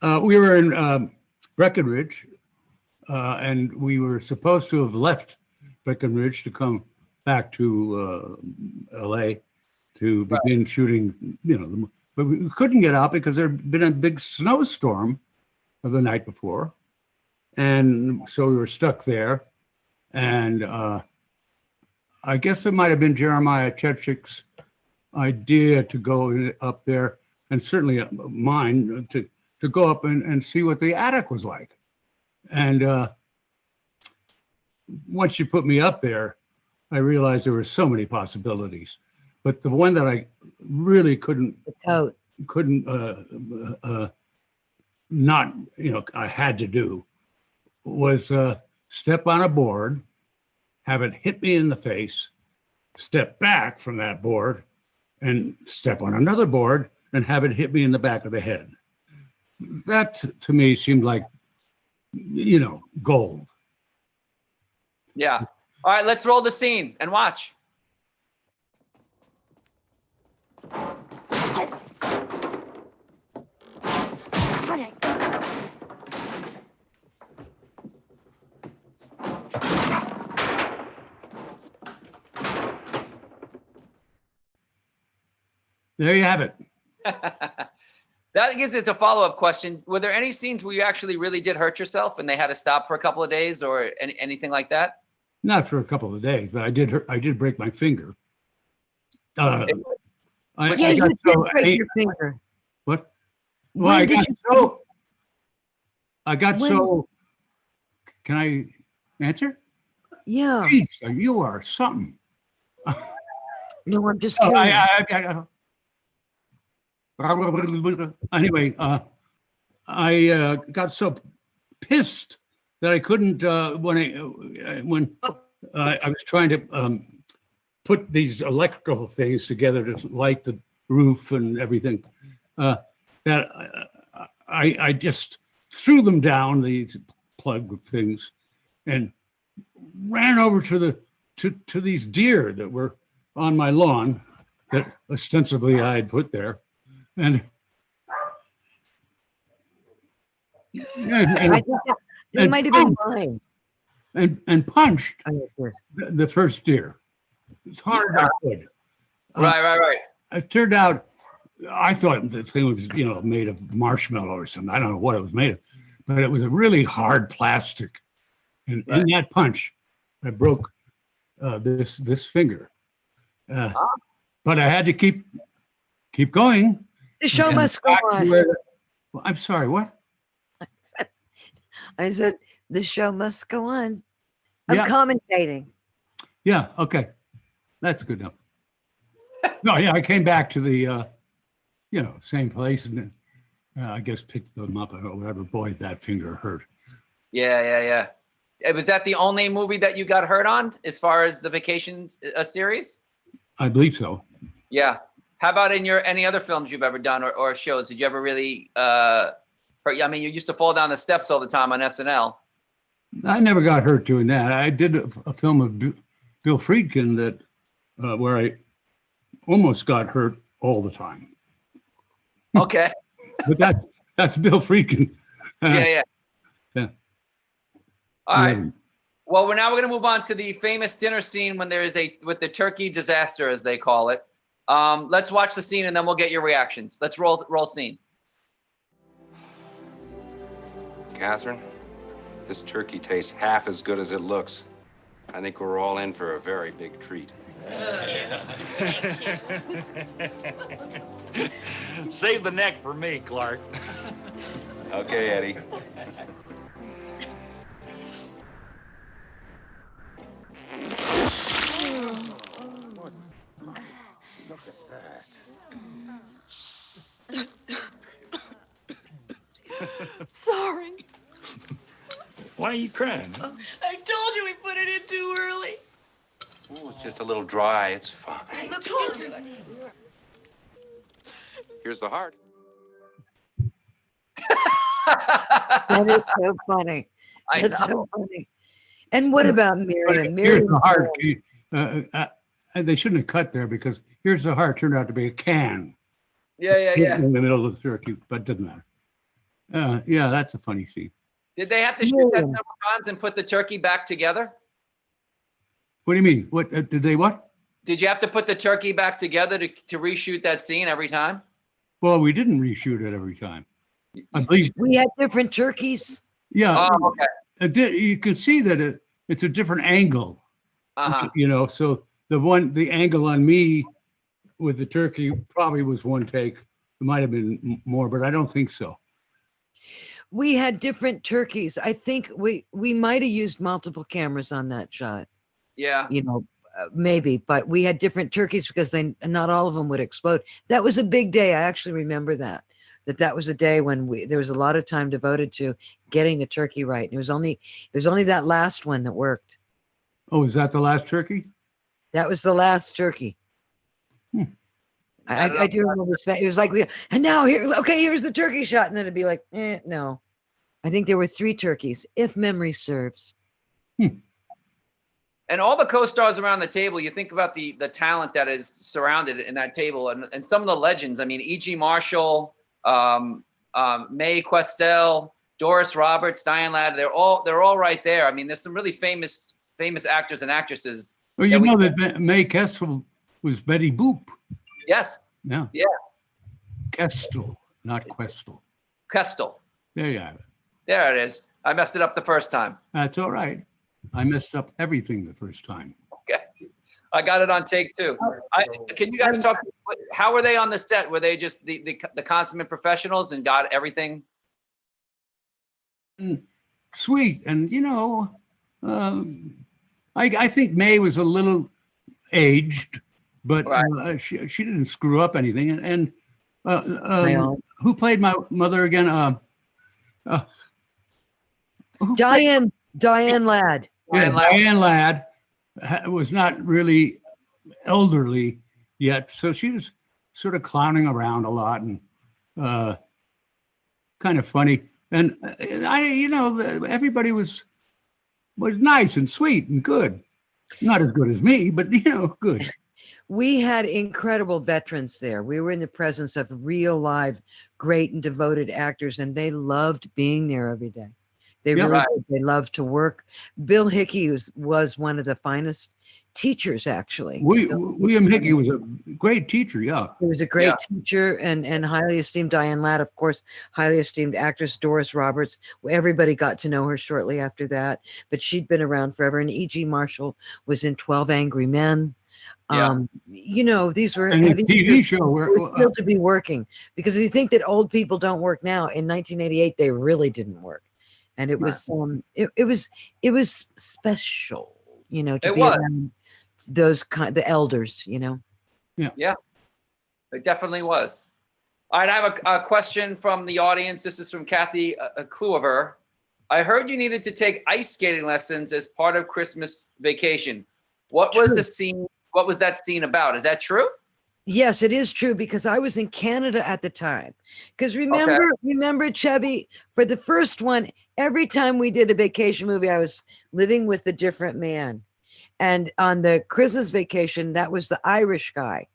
We were in Breckenridge, and we were supposed to have left Breckenridge to come back to L.A. to begin shooting, but we couldn't get out because there had been a big snowstorm the night before. And so we were stuck there. And I guess it might have been Jeremiah Chechik's idea to go up there, and certainly mine, to go up and see what the attic was like. And once you put me up there, I realized there were so many possibilities. But the one that I really couldn't not, I had to do was step on a board, have it hit me in the face, step back from that board, and step on another board and have it hit me in the back of the head. That, to me, seemed like, gold. Yeah. All right, let's roll the scene and watch. There you have it. That gives it a follow-up question. Were there any scenes where you actually really did hurt yourself and they had to stop for a couple of days or anything like that? Not for a couple of days, but I did break my finger. I got your finger. What? Well, I got so. Can I answer? Yeah. Jeez, you are something. No, I'm just kidding. Anyway, I got so pissed that I couldn't when I was trying to put these electrical things together to light the roof and everything. that I just threw them down, these plug things, and ran over to these deer that were on my lawn that ostensibly I had put there, and I think that might have been mine. And punched the first deer as hard as I could. Right. It turned out, I thought the thing was, made of marshmallow or something. I don't know what it was made of, but it was a really hard plastic. And in that punch, I broke this finger. But I had to keep going. The show must go on. I'm sorry, what? I said, the show must go on. I'm commentating. Yeah, okay. That's good enough. No, yeah, I came back to the, same place and I guess picked them up or whatever. Boy, that finger hurt. Yeah. Was that the only movie that you got hurt on as far as the Vacation series? I believe so. Yeah. How about in any other films you've ever done or shows? Did you ever really hurt? I mean, you used to fall down the steps all the time on SNL. I never got hurt doing that. I did a film of Bill Friedkin that where I almost got hurt all the time. Okay. But that's Bill Friedkin. Yeah. All right. Yeah. Well, we're going to move on to the famous dinner scene when there is with the turkey disaster, as they call it. Let's watch the scene and then we'll get your reactions. Let's roll scene. Catherine, this turkey tastes half as good as it looks. I think we're all in for a very big treat. Save the neck for me, Clark. Okay, Eddie. Sorry. Why are you crying? I told you we put it in too early. Oh, it's just a little dry. It's fine. I told you. Here's the heart. That is so funny. That's so funny. And what about Miriam? Here's the heart. They shouldn't have cut there because here's the heart turned out to be a can. Yeah. In the middle of the turkey, but it doesn't matter. Yeah, that's a funny scene. Did they have to shoot that several times and put the turkey back together? What do you mean? What did they what? Did you have to put the turkey back together to reshoot that scene every time? Well, we didn't reshoot it every time. I believe we had different turkeys. Yeah. Oh, okay. You can see that it's a different angle. Uh-huh. So the angle on me with the turkey probably was one take. It might have been more, but I don't think so. We had different turkeys. I think we might have used multiple cameras on that shot. Yeah. Maybe, but we had different turkeys because not all of them would explode. That was a big day. I actually remember that was a day when there was a lot of time devoted to getting the turkey right. And it was only that last one that worked. Oh, is that the last turkey? That was the last turkey. I do remember that. It was like, and now here's the turkey shot. And then it'd be like, no. I think there were 3 turkeys, if memory serves. And all the co-stars around the table, you think about the talent that is surrounded in that table and some of the legends. I mean, E.G. Marshall, Mae Questel, Doris Roberts, Diane Ladd, they're all right there. I mean, there's some really famous actors and actresses. Well, you know that Mae Questel was Betty Boop. Yes. Yeah. Yeah. Questel, not Questel. Questel. There you have it. There it is. I messed it up the first time. That's all right. I messed up everything the first time. Okay. I got it on take 2. Can you guys talk? How were they on the set? Were they just the consummate professionals and got everything? Sweet. And, I think Mae was a little aged, but she didn't screw up anything. And who played my mother again? Diane Ladd. Yeah, Diane Ladd was not really elderly yet, so she was sort of clowning around a lot, and kind of funny. And everybody was nice and sweet and good. Not as good as me, but good. We had incredible veterans there. We were in the presence of real, live, great and devoted actors, and they loved being there every day. They really did. They loved to work. Bill Hickey was one of the finest teachers, actually. William Hickey was a great teacher, yeah. He was a great teacher and highly esteemed. Diane Ladd, of course, highly esteemed actress. Doris Roberts. Everybody got to know her shortly after that, but she'd been around forever. And E.G. Marshall was in 12 Angry Men. These were heavy TV show where still to be working, because if you think that old people don't work now, in 1988 they really didn't work, and it was it was special, to be around those the elders, Yeah, it definitely was. All right, I have a question from the audience. This is from Kathy Kluiver. I heard you needed to take ice skating lessons as part of Christmas Vacation. What was the scene? What was that scene about? Is that true? Yes, it is true, because I was in Canada at the time. Because remember, Chevy, for the first one, every time we did a vacation movie, I was living with a different man. And on the Christmas Vacation, that was the Irish guy.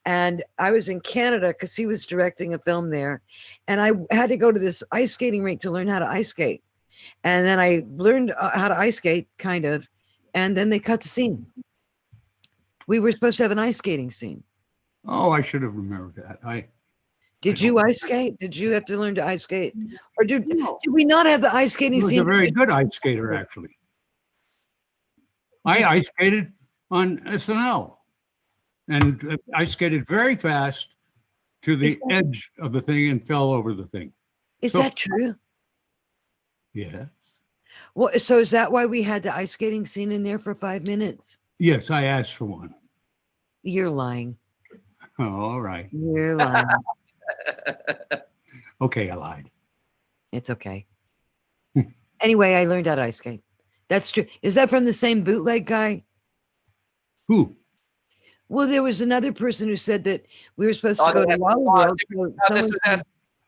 And I was in Canada because he was directing a film there. And I had to go to this ice skating rink to learn how to ice skate. And then I learned how to ice skate, kind of. And then they cut the scene. We were supposed to have an ice skating scene. Oh, I should have remembered that. Did you ice skate? Did you have to learn to ice skate? Or did we not have the ice skating scene? He was a very good ice skater, actually. I ice skated on SNL. And I skated very fast to the edge of the thing and fell over the thing. Is that true? Yes. Well, so is that why we had the ice skating scene in there for 5 minutes? Yes, I asked for one. You're lying. Oh, all right. You're lying. Okay, I lied. It's okay. Anyway, I learned how to ice skate. That's true. Is that from the same bootleg guy? Who? Well, there was another person who said that we were supposed to go to Wally World. No, it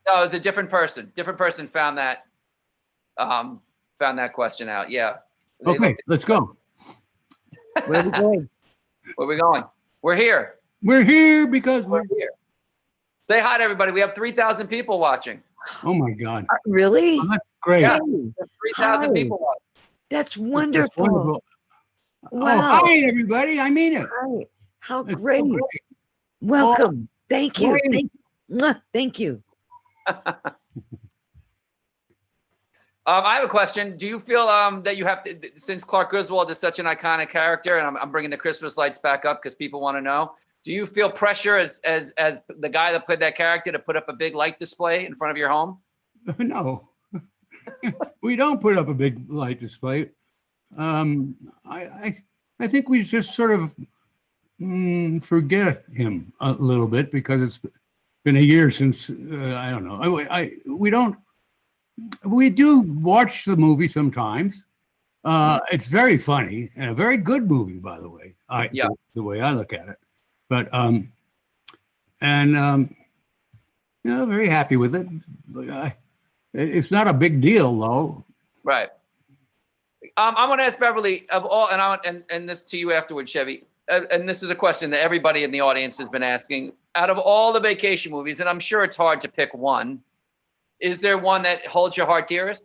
was a different person. Different person found that question out. Yeah. Okay, let's go. Where are we going? Where are we going? We're here. We're here because we're here. Say hi to everybody. We have 3,000 people watching. Oh my God. Really? Oh, that's great. Yeah, 3,000 people watching. That's wonderful. That's wonderful. Wow. Oh, hi, everybody. I mean it. Hi. How great. Welcome. Thank you. Thank you. I have a question. Do you feel that you have to, since Clark Griswold is such an iconic character, and I'm bringing the Christmas lights back up because people want to know, do you feel pressure as the guy that played that character to put up a big light display in front of your home? No, we don't put up a big light display. I think we just sort of forget him a little bit because it's been a year since, I don't know. We do watch the movie sometimes. It's very funny and a very good movie, by the way. The way I look at it. But very happy with it. It's not a big deal, though. Right. I want to ask Beverly of all, and this to you afterwards, Chevy. And this is a question that everybody in the audience has been asking. Out of all the vacation movies, and I'm sure it's hard to pick one, is there one that holds your heart dearest?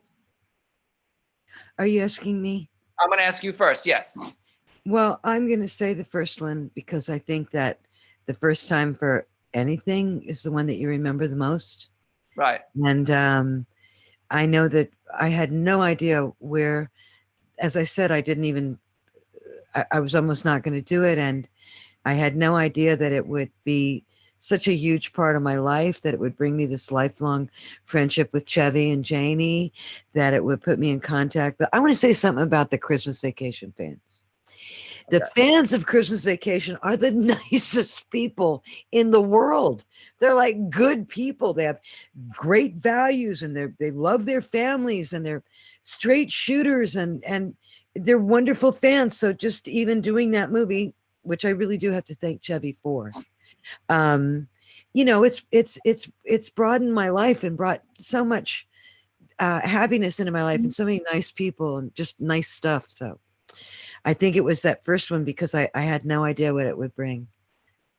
Are you asking me? I'm going to ask you first. Yes. Well, I'm going to say the first one because I think that the first time for anything is the one that you remember the most. Right. And I know that I had no idea where, as I said, I was almost not going to do it. And I had no idea that it would be such a huge part of my life, that it would bring me this lifelong friendship with Chevy and Janie, that it would put me in contact. But I want to say something about the Christmas Vacation fans. The fans of Christmas Vacation are the nicest people in the world. They're like good people. They have great values and they love their families and they're straight shooters and they're wonderful fans. So just even doing that movie, which I really do have to thank Chevy for, it's broadened my life and brought so much happiness into my life and so many nice people and just nice stuff. So I think it was that first one because I had no idea what it would bring.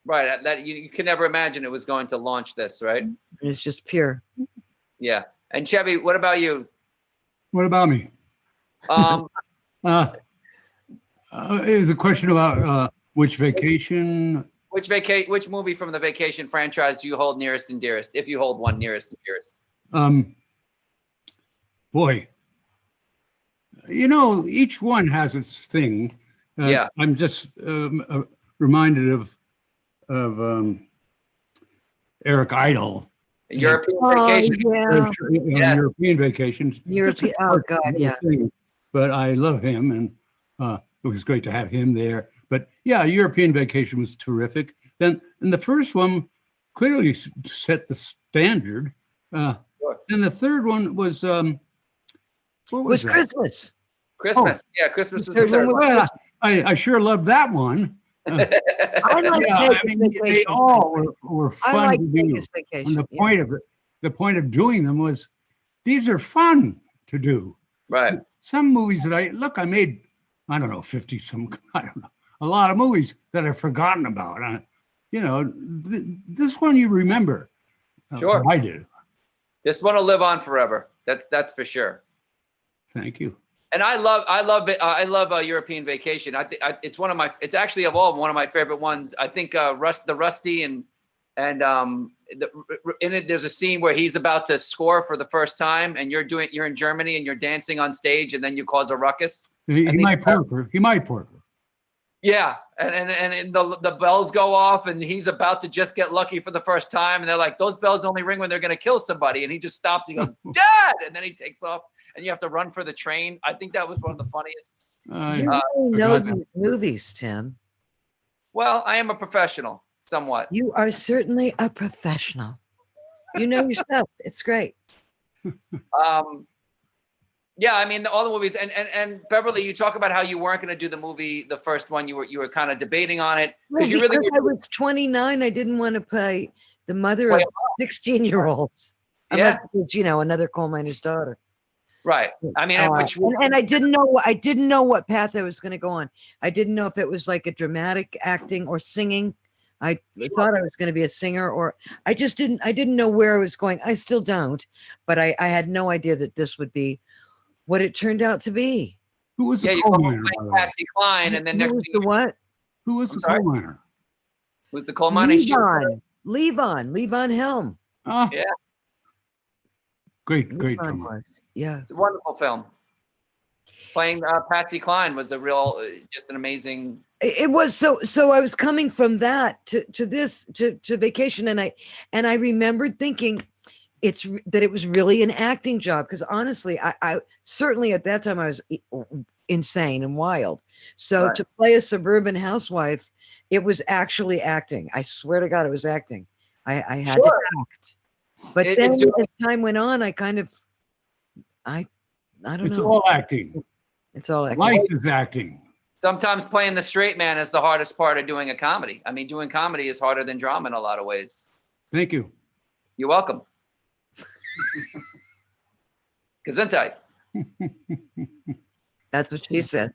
Right. That you could never imagine it was going to launch this, right? It's just pure. Yeah. And Chevy, what about you? What about me? It was a question about which vacation. Which movie from the vacation franchise do you hold nearest and dearest, if you hold one nearest and dearest? Boy, each one has its thing. Yeah. I'm just reminded of Eric Idle. European Vacation. Yeah. European Vacations. European. Oh God, yeah. But I love him, and it was great to have him there. But yeah, European Vacation was terrific. And the first one clearly set the standard. And the third one was what was that? Christmas. Christmas. Oh. Yeah, Christmas was the third one. Well, I sure loved that one. I like they all were fun to do. And the point of doing them was these are fun to do. Right. Some movies that I made, I don't know, 50 some, I don't know, a lot of movies that I've forgotten about. This one you remember. Sure. I did. This one will live on forever. That's for sure. Thank you. And I love European Vacation. It's actually of all one of my favorite ones. I think Rusty and in it there's a scene where he's about to score for the first time, and you're in Germany and you're dancing on stage, and then you cause a ruckus. He might pork her. Yeah, and the bells go off, and he's about to just get lucky for the first time, and they're like, those bells only ring when they're going to kill somebody, and he just stops and goes, Dad, and then he takes off. And you have to run for the train. I think that was one of the funniest. You really know these movies, Tim. Well, I am a professional, somewhat. You are certainly a professional. You know your stuff. It's great. Yeah, I mean, all the movies. And Beverly, you talk about how you weren't going to do the movie, the first one. You were kind of debating on it. Because I was 29. I didn't want to play the mother of 16-year-olds. Unless it was, another coal miner's daughter. Right. I mean, and I didn't know what path I was going to go on. I didn't know if it was like a dramatic acting or singing. I thought I was going to be a singer, or I didn't know where I was going. I still don't, but I had no idea that this would be what it turned out to be. Who was the coal miner? Patsy Cline, and then next was the what? Who was the coal miner? Who's the coal miner? Levon Helm. Oh. Yeah. Great film. Yeah. It's a wonderful film. Playing Patsy Cline was a real, just an amazing. It was so I was coming from that to Vacation, and I remembered thinking that it was really an acting job, because honestly, I certainly at that time I was insane and wild. So to play a suburban housewife, it was actually acting. I swear to God, it was acting. I had to act. But then as time went on, I kind of, I don't know. It's all acting. It's all acting. Life is acting. Sometimes playing the straight man is the hardest part of doing a comedy. I mean, doing comedy is harder than drama in a lot of ways. Thank you. You're welcome. Gesundheit. That's what she said.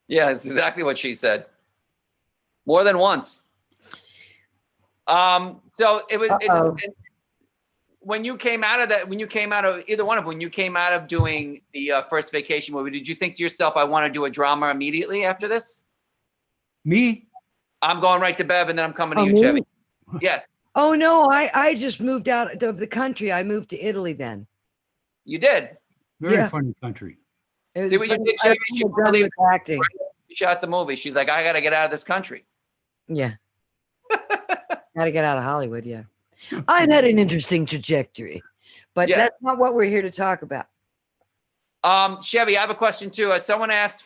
Yeah, it's exactly what she said. More than once. So it's when you came out of doing the first Vacation movie, did you think to yourself, I want to do a drama immediately after this? Me? I'm going right to Bev, and then I'm coming to you, Chevy. Yes. Oh no, I just moved out of the country. I moved to Italy then. You did? Very funny country. See what you did, Chevy? She shot the movie. She's like, I got to get out of this country. Yeah. Got to get out of Hollywood, yeah. I've had an interesting trajectory, but that's not what we're here to talk about. Chevy, I have a question too. Someone asked,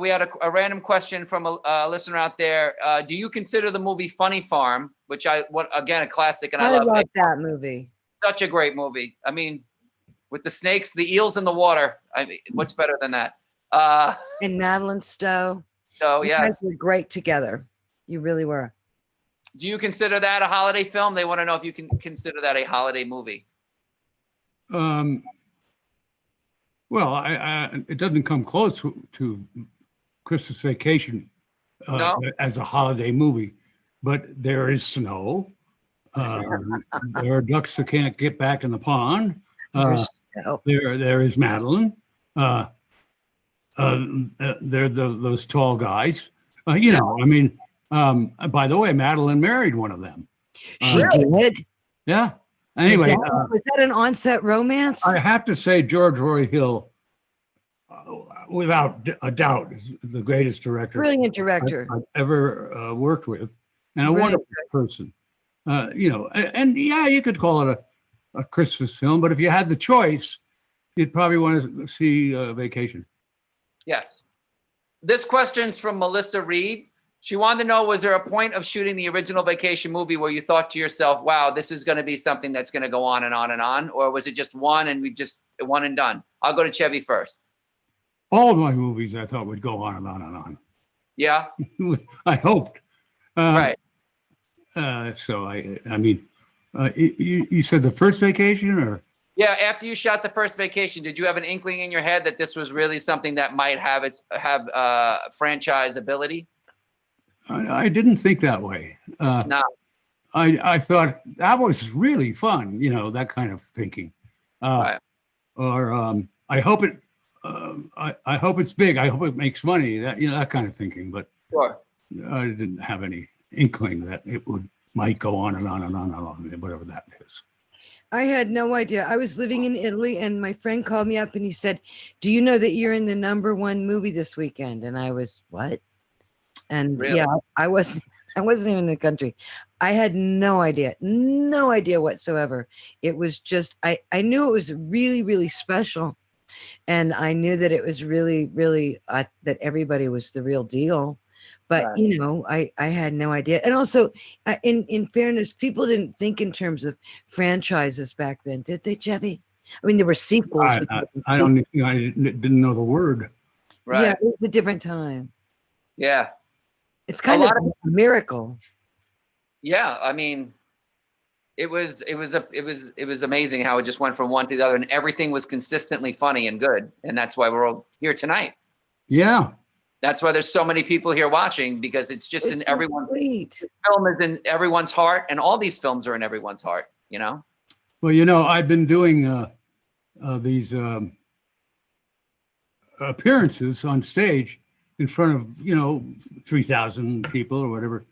we had a random question from a listener out there. Do you consider the movie Funny Farm, which again, a classic, and I love it. that movie. Such a great movie. I mean, with the snakes, the eels in the water. I mean, what's better than that? And Madeline Stowe. So you guys were great together. You really were. Do you consider that a holiday film? They want to know if you can consider that a holiday movie. Well, it doesn't come close to Christmas Vacation No? as a holiday movie, but there is snow. There are ducks that can't get back in the pond. There is Madeline. They're those tall guys. You know, I mean, by the way, Madeline married one of them. She did? Yeah. Anyway. Was that an on-set romance? I have to say George Roy Hill, without a doubt, is the greatest director. Brilliant director. I've ever worked with, and a wonderful person. You know, and yeah, you could call it a Christmas film, but if you had the choice, you'd probably want to see Vacation. Yes. This question's from Melissa Reed. She wanted to know, was there a point of shooting the original Vacation movie where you thought to yourself, wow, this is going to be something that's going to go on and on and on? Or was it just one and we just one and done? I'll go to Chevy first. All of my movies I thought would go on and on and on. Yeah. I hoped. Right. So I mean, you said the first Vacation, or? Yeah. After you shot the first Vacation, did you have an inkling in your head that this was really something that might have franchise ability? I didn't think that way. No. I thought that was really fun, you know, that kind of thinking. Right. Or I hope it's big. I hope it makes money. That, you know, that kind of thinking. But sure. I didn't have any inkling that it might go on and on and on and on, whatever that is. I had no idea. I was living in Italy, and my friend called me up and he said, "Do you know that you're in the #1 movie this weekend?" And I was, what? And really? Yeah, I wasn't even in the country. I had no idea whatsoever. It was just, I knew it was really, really special. And I knew that it was really, really, that everybody was the real deal. But, right. You know, I had no idea. And also, in fairness, people didn't think in terms of franchises back then, did they, Chevy? I mean, there were sequels. I didn't know the word. Right. Yeah, it was a different time. Yeah. It's kind of a miracle. Yeah, I mean, it was amazing how it just went from one to the other, and everything was consistently funny and good, and that's why we're all here tonight. Yeah, that's why there's so many people here watching, because it's just in everyone's film is in everyone's heart, and all these films are in everyone's heart. You know. Well, you know, I've been doing these appearances on stage in front of, you know, 3,000 people or whatever,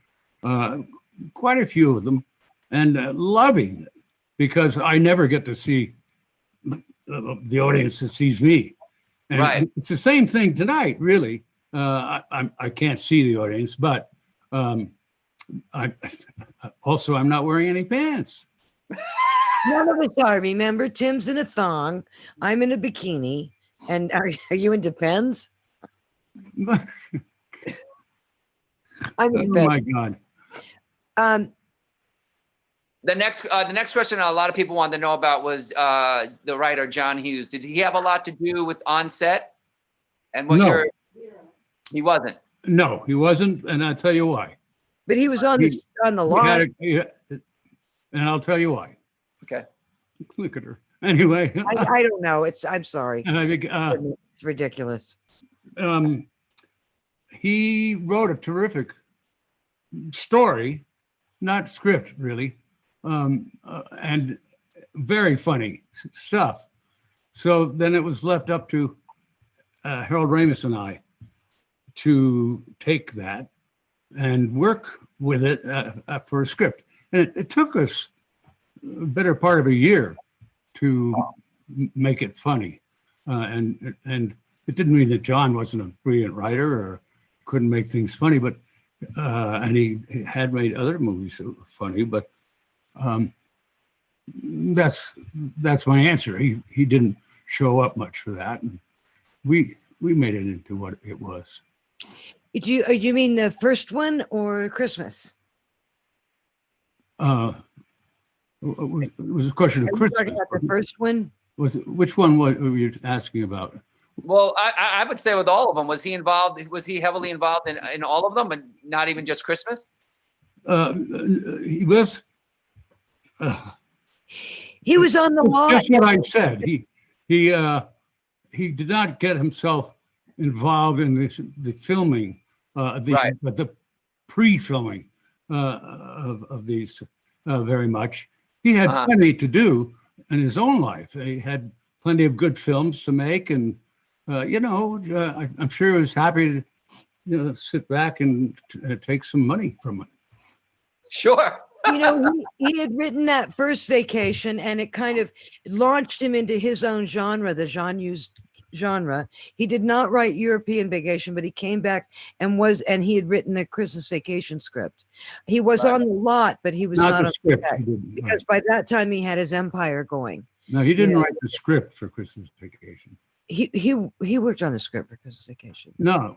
quite a few of them, and loving it, because I never get to see the audience that sees me. And right. It's the same thing tonight, really. I can't see the audience, but I'm not wearing any pants. None of us are. Remember, Tim's in a thong, I'm in a bikini, and are you in Depends? Oh my God. The next question a lot of people wanted to know about was the writer John Hughes. Did he have a lot to do with on set? And what No. He wasn't. No, he wasn't, and I'll tell you why. But he was on the line. And I'll tell you why. Okay. Look at her. Anyway. I don't know. I'm sorry. It's ridiculous. He wrote a terrific story, not script really, and very funny stuff. So then it was left up to Harold Ramis and I to take that and work with it for a script. And it took us a better part of a year to make it funny. And it didn't mean that John wasn't a brilliant writer or couldn't make things funny, but and he had made other movies that were funny, but that's my answer. He didn't show up much for that, and we made it into what it was. You mean the first one or Christmas? It was a question of Christmas. Talking about the first one? Which one were you asking about? Well, I would say with all of them, was he heavily involved in all of them, and not even just Christmas? he was. He was on the lot. That's what I said. He did not get himself involved in the filming, but the pre-filming of these very much. He had plenty to do in his own life. He had plenty of good films to make, and I'm sure he was happy to sit back and take some money from it. Sure. He had written that first Vacation, and it kind of launched him into his own genre, the Jean-used genre. He did not write European Vacation, but he came back and he had written the Christmas Vacation script. He was on the lot, but he was not on the script because by that time he had his empire going. No, he didn't write the script for Christmas Vacation. He worked on the script for Christmas Vacation. No.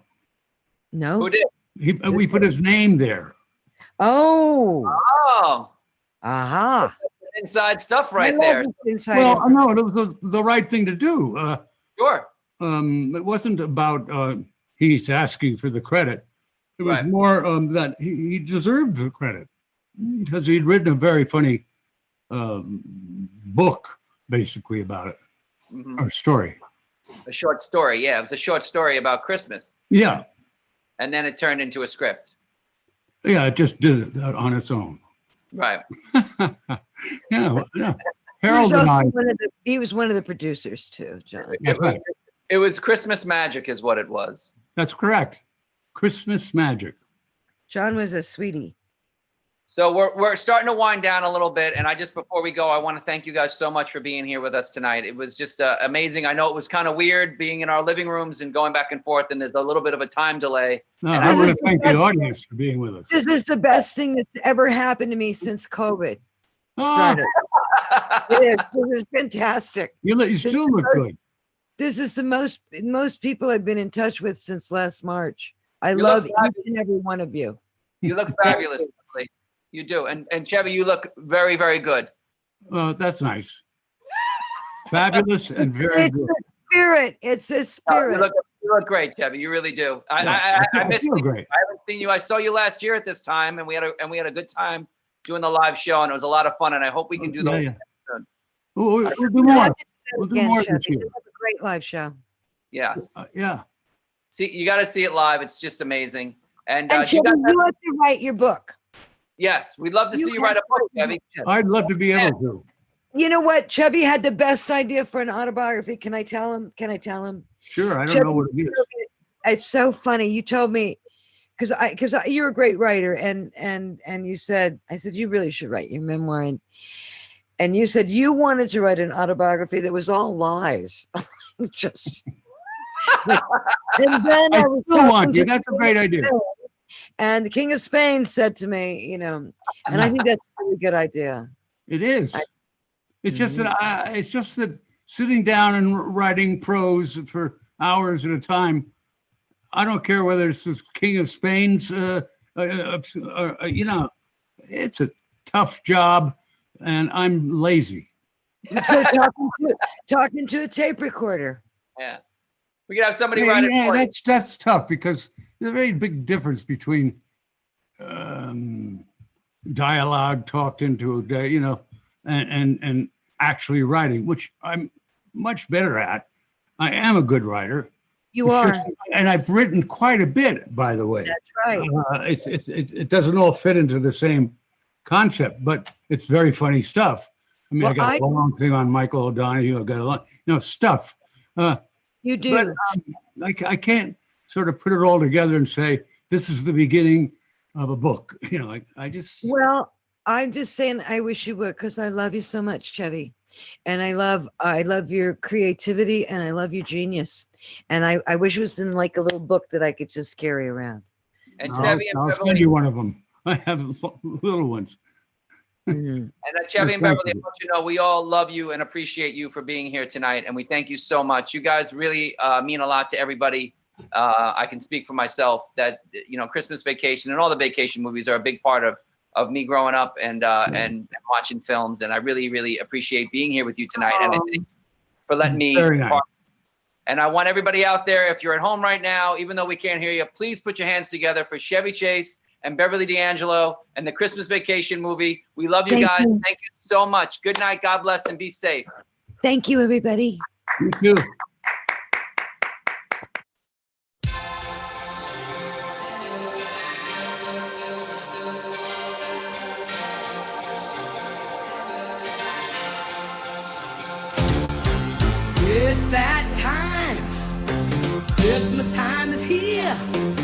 Who did? We put his name there. Oh. Aha. Inside stuff right there. Well, no, it was the right thing to do. Sure. It wasn't about he's asking for the credit. It was more that he deserved the credit because he'd written a very funny book, basically, about it, or story. A short story, yeah. It was a short story about Christmas. Yeah. And then it turned into a script. Yeah, it just did it on its own. Right. Yeah. Harold and I. He was one of the producers too, John. It was Christmas magic, is what it was. That's correct. Christmas magic. John was a sweetie. So we're starting to wind down a little bit, and before we go, I want to thank you guys so much for being here with us tonight. It was just amazing. I know it was kind of weird being in our living rooms and going back and forth, and there's a little bit of a time delay. No, I want to thank the audience for being with us. This is the best thing that's ever happened to me since COVID started. It is. This is fantastic. You still look good. This is the most people I've been in touch with since last March. I love each and every one of you. You look fabulous. You do. And Chevy, you look very, very good. That's nice. Fabulous and very good. Spirit. It's a spirit. You look great, Chevy. You really do. I missed you. Great. I haven't seen you. I saw you last year at this time, and we had a good time doing the live show, and it was a lot of fun. And I hope we can do those soon. We'll do more. We'll do more this year. It was a great live show. Yes. Yeah. See, you got to see it live. It's just amazing. And Chevy, you have to write your book. Yes, we'd love to see you write a book, Chevy. I'd love to be able to. You know what? Chevy had the best idea for an autobiography. Can I tell him? Sure. I don't Chevy, know what it is. It's so funny. You told me because you're a great writer, and you said, I said you really should write your memoir, and you said you wanted to write an autobiography that was all lies. Just and then I was still want you. That's a great idea. And the King of Spain said to me, and I think that's a really good idea. It is. It's just that sitting down and writing prose for hours at a time. I don't care whether it's the King of Spain's. It's a tough job, and I'm lazy. So talking to a tape recorder. Yeah, we could have somebody write it for you. That's tough because there's a very big difference between dialogue talked into and actually writing, which I'm much better at. I am a good writer. You are, and I've written quite a bit, by the way. That's right. It doesn't all fit into the same concept, but it's very funny stuff. I mean, I got a long thing on Michael O'Donoghue. I got a lot, stuff. You do. But I can't sort of put it all together and say this is the beginning of a book. I just. Well, I'm just saying I wish you would, because I love you so much, Chevy, and I love your creativity, and I love your genius, and I wish it was in like a little book that I could just carry around. And Chevy and I'll Beverly, send you one of them. I have little ones. Mm-hmm. And Chevy and Beverly, I want you to know we all love you and appreciate you for being here tonight, and we thank you so much. You guys really mean a lot to everybody. I can speak for myself that Christmas Vacation and all the vacation movies are a big part of me growing up and watching films, and I really, really appreciate being here with you tonight, and I thank you for letting me. Very nice. And I want everybody out there, if you're at home right now, even though we can't hear you, please put your hands together for Chevy Chase and Beverly D'Angelo and the Christmas Vacation movie. We love you Thank guys. you. Thank you so much. Good night. God bless and be safe. Thank you, everybody. Thank you. It's that time. Christmas time is here.